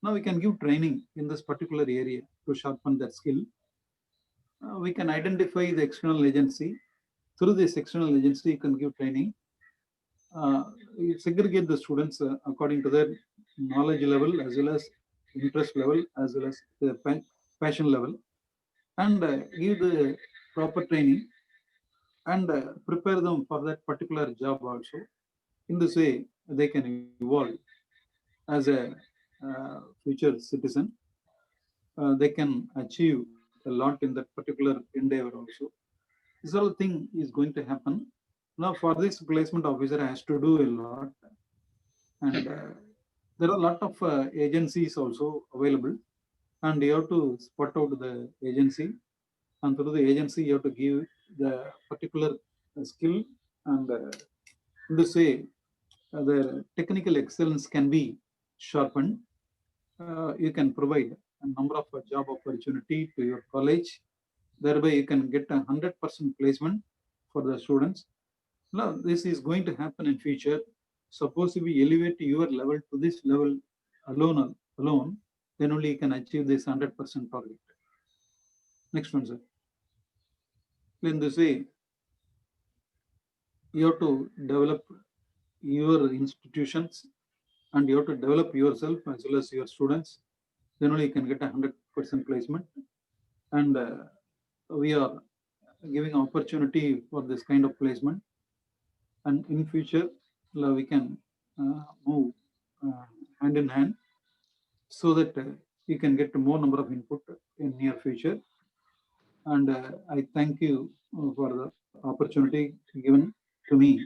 Now, we can give training in this particular area to sharpen that skill. We can identify the external agency. Through this external agency, you can give training. You segregate the students according to their knowledge level, as well as interest level, as well as their passion level, and give the proper training, and prepare them for that particular job also. In this way, they can evolve as a future citizen. They can achieve a lot in that particular endeavor also. This whole thing is going to happen. Now, for this, placement officer has to do a lot, and there are a lot of agencies also available, and you have to spot out the agency, and through the agency, you have to give the particular skill, and in this way, the technical excellence can be sharpened. You can provide a number of job opportunity to your college. Thereby, you can get 100% placement for the students. Now, this is going to happen in future. Suppose if we elevate your level to this level alone, then only you can achieve this 100% target. Next one, sir. In this way, you have to develop your institutions and you have to develop yourself as well as your students. Then only you can get 100% placement. And we are giving opportunity for this kind of placement. And in future, we can move hand in hand so that you can get more number of input in near future. And I thank you for the opportunity given to me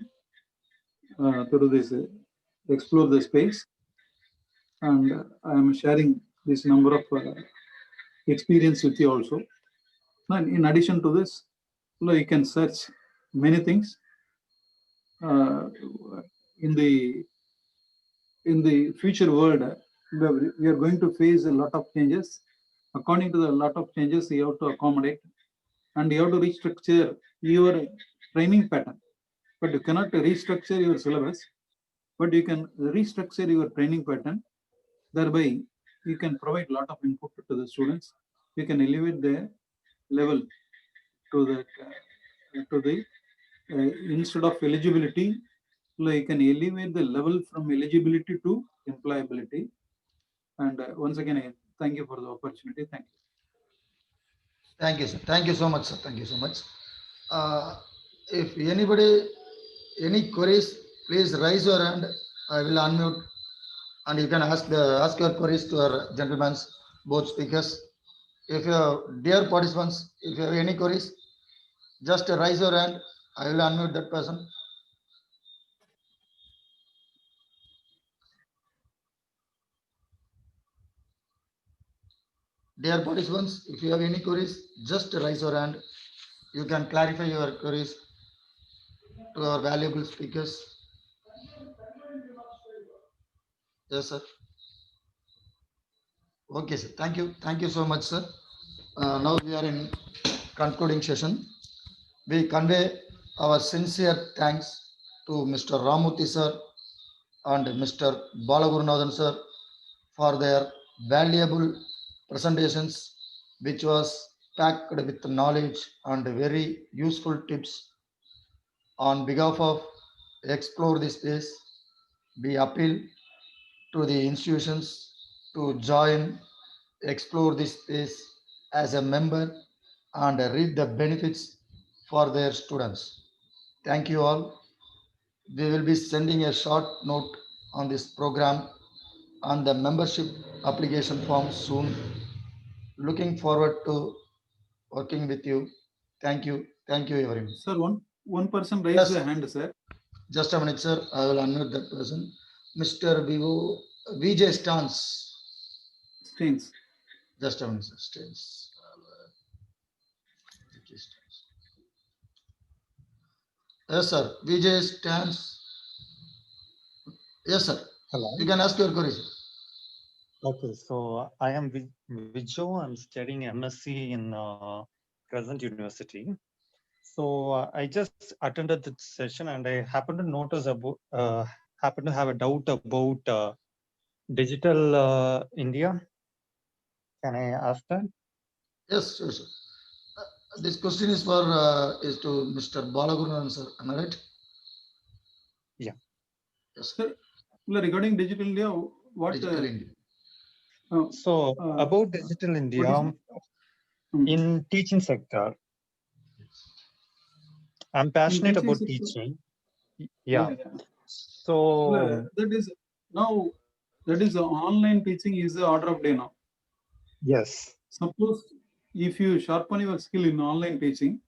to do this, explore the space. And I am sharing this number of experience with you also. And in addition to this, you can search many things in the future world. We are going to face a lot of changes. According to the lot of changes, you have to accommodate, and you have to restructure your training pattern. But you cannot restructure your syllabus, but you can restructure your training pattern. Thereby, you can provide a lot of input to the students. You can elevate their level to the instead of eligibility, you can elevate the level from eligibility to employability. And once again, I thank you for the opportunity. Thank you. Thank you, sir. Thank you so much, sir. Thank you so much. If anybody, any queries, please raise your hand. I will unmute, and you can ask your queries to our gentlemen, both speakers. If you have, dear participants, if you have any queries, just raise your hand. I will unmute that person. Dear participants, if you have any queries, just raise your hand. You can clarify your queries to our valuable speakers. Yes, sir. Okay, sir. Thank you. Thank you so much, sir. Now we are in concluding session. We convey our sincere thanks to Mr. Ramurthy sir and Mr. Balagurunathan sir for their valuable presentations, which was packed with knowledge and very useful tips. On behalf of Explore the Space, we appeal to the institutions to join Explore the Space as a member and reap the benefits for their students. Thank you all. We will be sending a short note on this program on the membership application form soon. Looking forward to working with you. Thank you. Thank you, everyone. Sir, one person raised Yes. the hand, sir. Just a minute, sir. I will unmute that person. Mr. Vivo Vijay Stains. Just a minute, sir. Stains. Yes, sir. Vijay stands. Yes, sir. Hello. You can ask your queries. Okay, so I am Vijo. I'm studying MSc in Crescent University. So I just attended the session, and I happened to notice about, happen to have a doubt about digital India. Can I ask that? Yes, sir. This question is for is to Mr. Balagurunathan, sir. Am I right? Yeah. Yes, Sir, regarding Digital India, what? Digital India. So about Digital India in teaching sector, I'm passionate about teaching. Yeah. So that is now, that is online teaching is the order of day now. Yes. Suppose if you sharpen your skill in online teaching,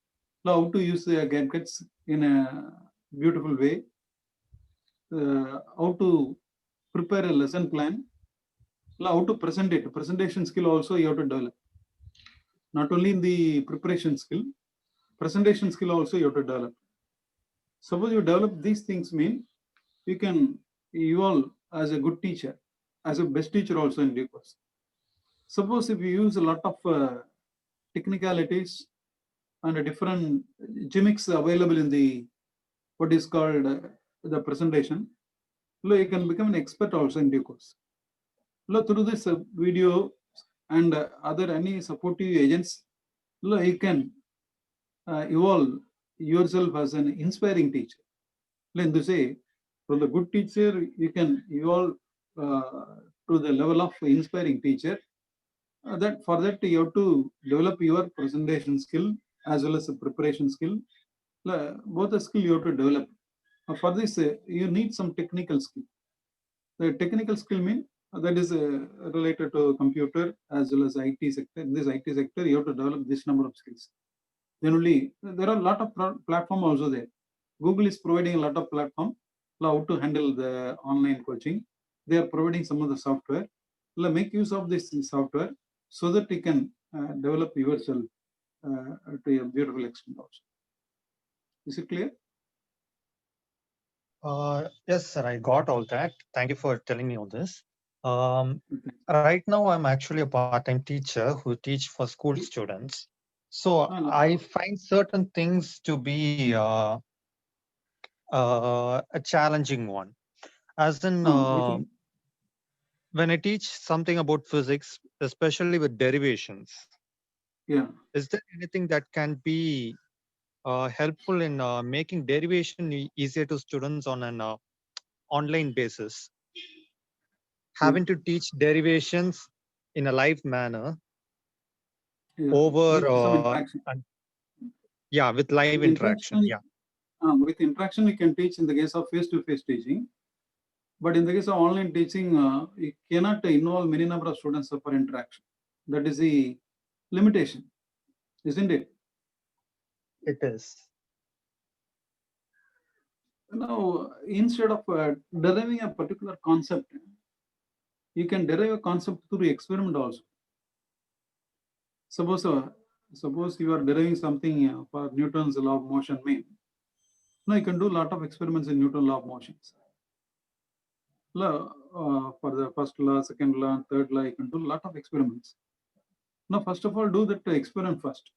how to use the gadgets in a beautiful way, how to prepare a lesson plan, how to present it. Presentation skill also you have to develop. Not only in the preparation skill, presentation skill also you have to develop. Suppose you develop these things, mean you can evolve as a good teacher, as a best teacher also in due course. Suppose if you use a lot of technicalities and different gimmicks available in the what is called the presentation, you can become an expert also in due course. Through this video and other any supportive agents, you can evolve yourself as an inspiring teacher. In this way, from the good teacher, you can evolve to the level of inspiring teacher. That for that you have to develop your presentation skill as well as the preparation skill. Both the skill you have to develop. For this, you need some technical skill. The technical skill mean that is related to computer as well as IT sector. In this IT sector, you have to develop this number of skills. Then only there are a lot of platform also there. Google is providing a lot of platform how to handle the online coaching. They are providing some of the software. Make use of this software so that you can develop yourself to a beautiful extent also. Is it clear? Yes, sir, I got all that. Thank you for telling me all this. Okay. Right now, I'm actually a part-time teacher who teach for school students. So no. I find certain things to be a challenging one. As in, when I teach something about physics, especially with derivations, Yeah. is there anything that can be helpful in making derivation easier to students on an online basis? Having to teach derivations in a live manner over, with some interaction. Yeah, with live interaction. Yeah. With interaction, you can teach in the case of face-to-face teaching. But in the case of online teaching, you cannot involve many number of students for interaction. That is the limitation, isn't it? It is. Now, instead of deriving a particular concept, you can derive a concept through experiment also. Suppose you are deriving something for Newton's law of motion mean. Now you can do a lot of experiments in Newton's law of motions. For the first law, second law, and third law, you can do a lot of experiments. Now, first of all, do that experiment first.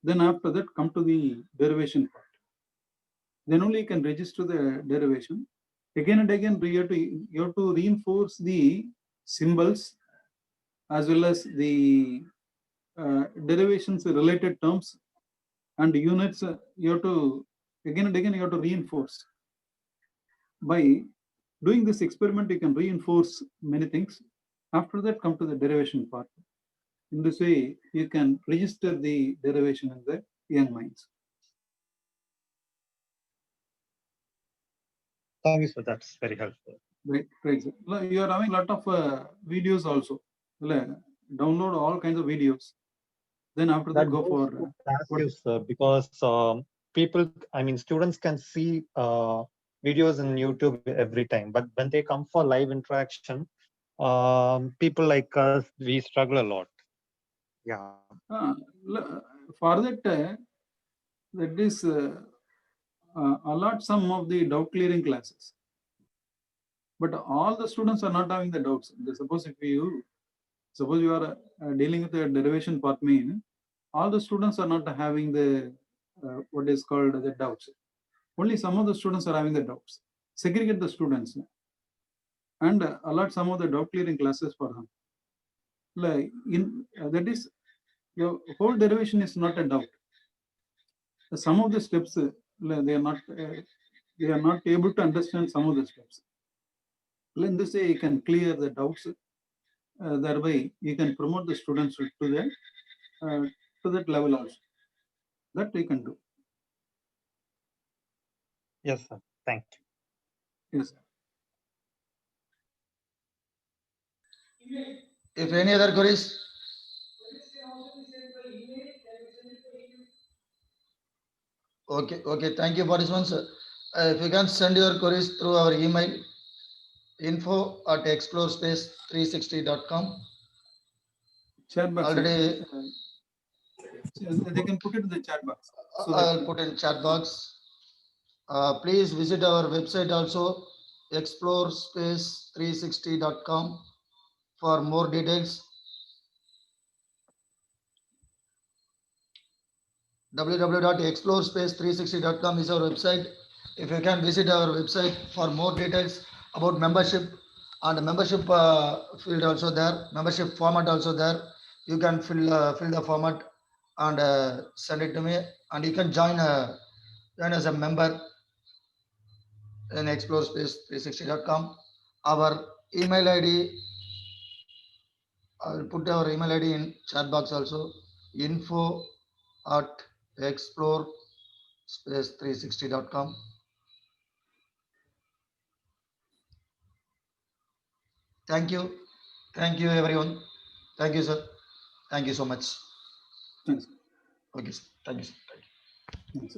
Then after that, come to the derivation part. Then only you can register the derivation. Again and again, you have to reinforce the symbols as well as the derivations related terms and units. You have to again and again you have to reinforce. By doing this experiment, you can reinforce many things. After that, come to the derivation part. In this way, you can register the derivation in the young minds. Thank you, sir. That's very helpful. Right. You are having a lot of videos also. Download all kinds of videos. Then after that, go for passive, sir, because people, I mean, students can see videos in YouTube every time, but when they come for live interaction, people like us, we struggle a lot. Yeah. For that, that is allot some of the doubt clearing classes. But all the students are not having the doubts. Suppose you are dealing with the derivation part mean, all the students are not having the what is called the doubts. Only some of the students are having the doubts. Segregate the students and allot some of the doubt clearing classes for them. That is, your whole derivation is not a doubt. Some of the steps they are not able to understand some of the steps. In this way, you can clear the doubts. Thereby, you can promote the students to that level also. That we can do. Yes, sir. Thank you. Yes, sir. If any other queries? Okay. Thank you for this one, sir. If you can send your queries through our email, info@explorespace360.com. Chat box. Already, they can put it in the chat box. So I'll put in chat box. Please visit our website also, explorespace360.com for more details. www.explorespace360.com is our website. If you can visit our website for more details about membership and membership field also there, membership format also there. You can fill the format and send it to me, and you can join as a member. in explorespace360.com. Our email ID, I will put our email ID in chat box also, info@explorespace360.com. Thank you. Thank you, everyone. Thank you, sir. Thank you so much. Thanks. Okay, sir. Thank you, sir. Thank you. Thanks.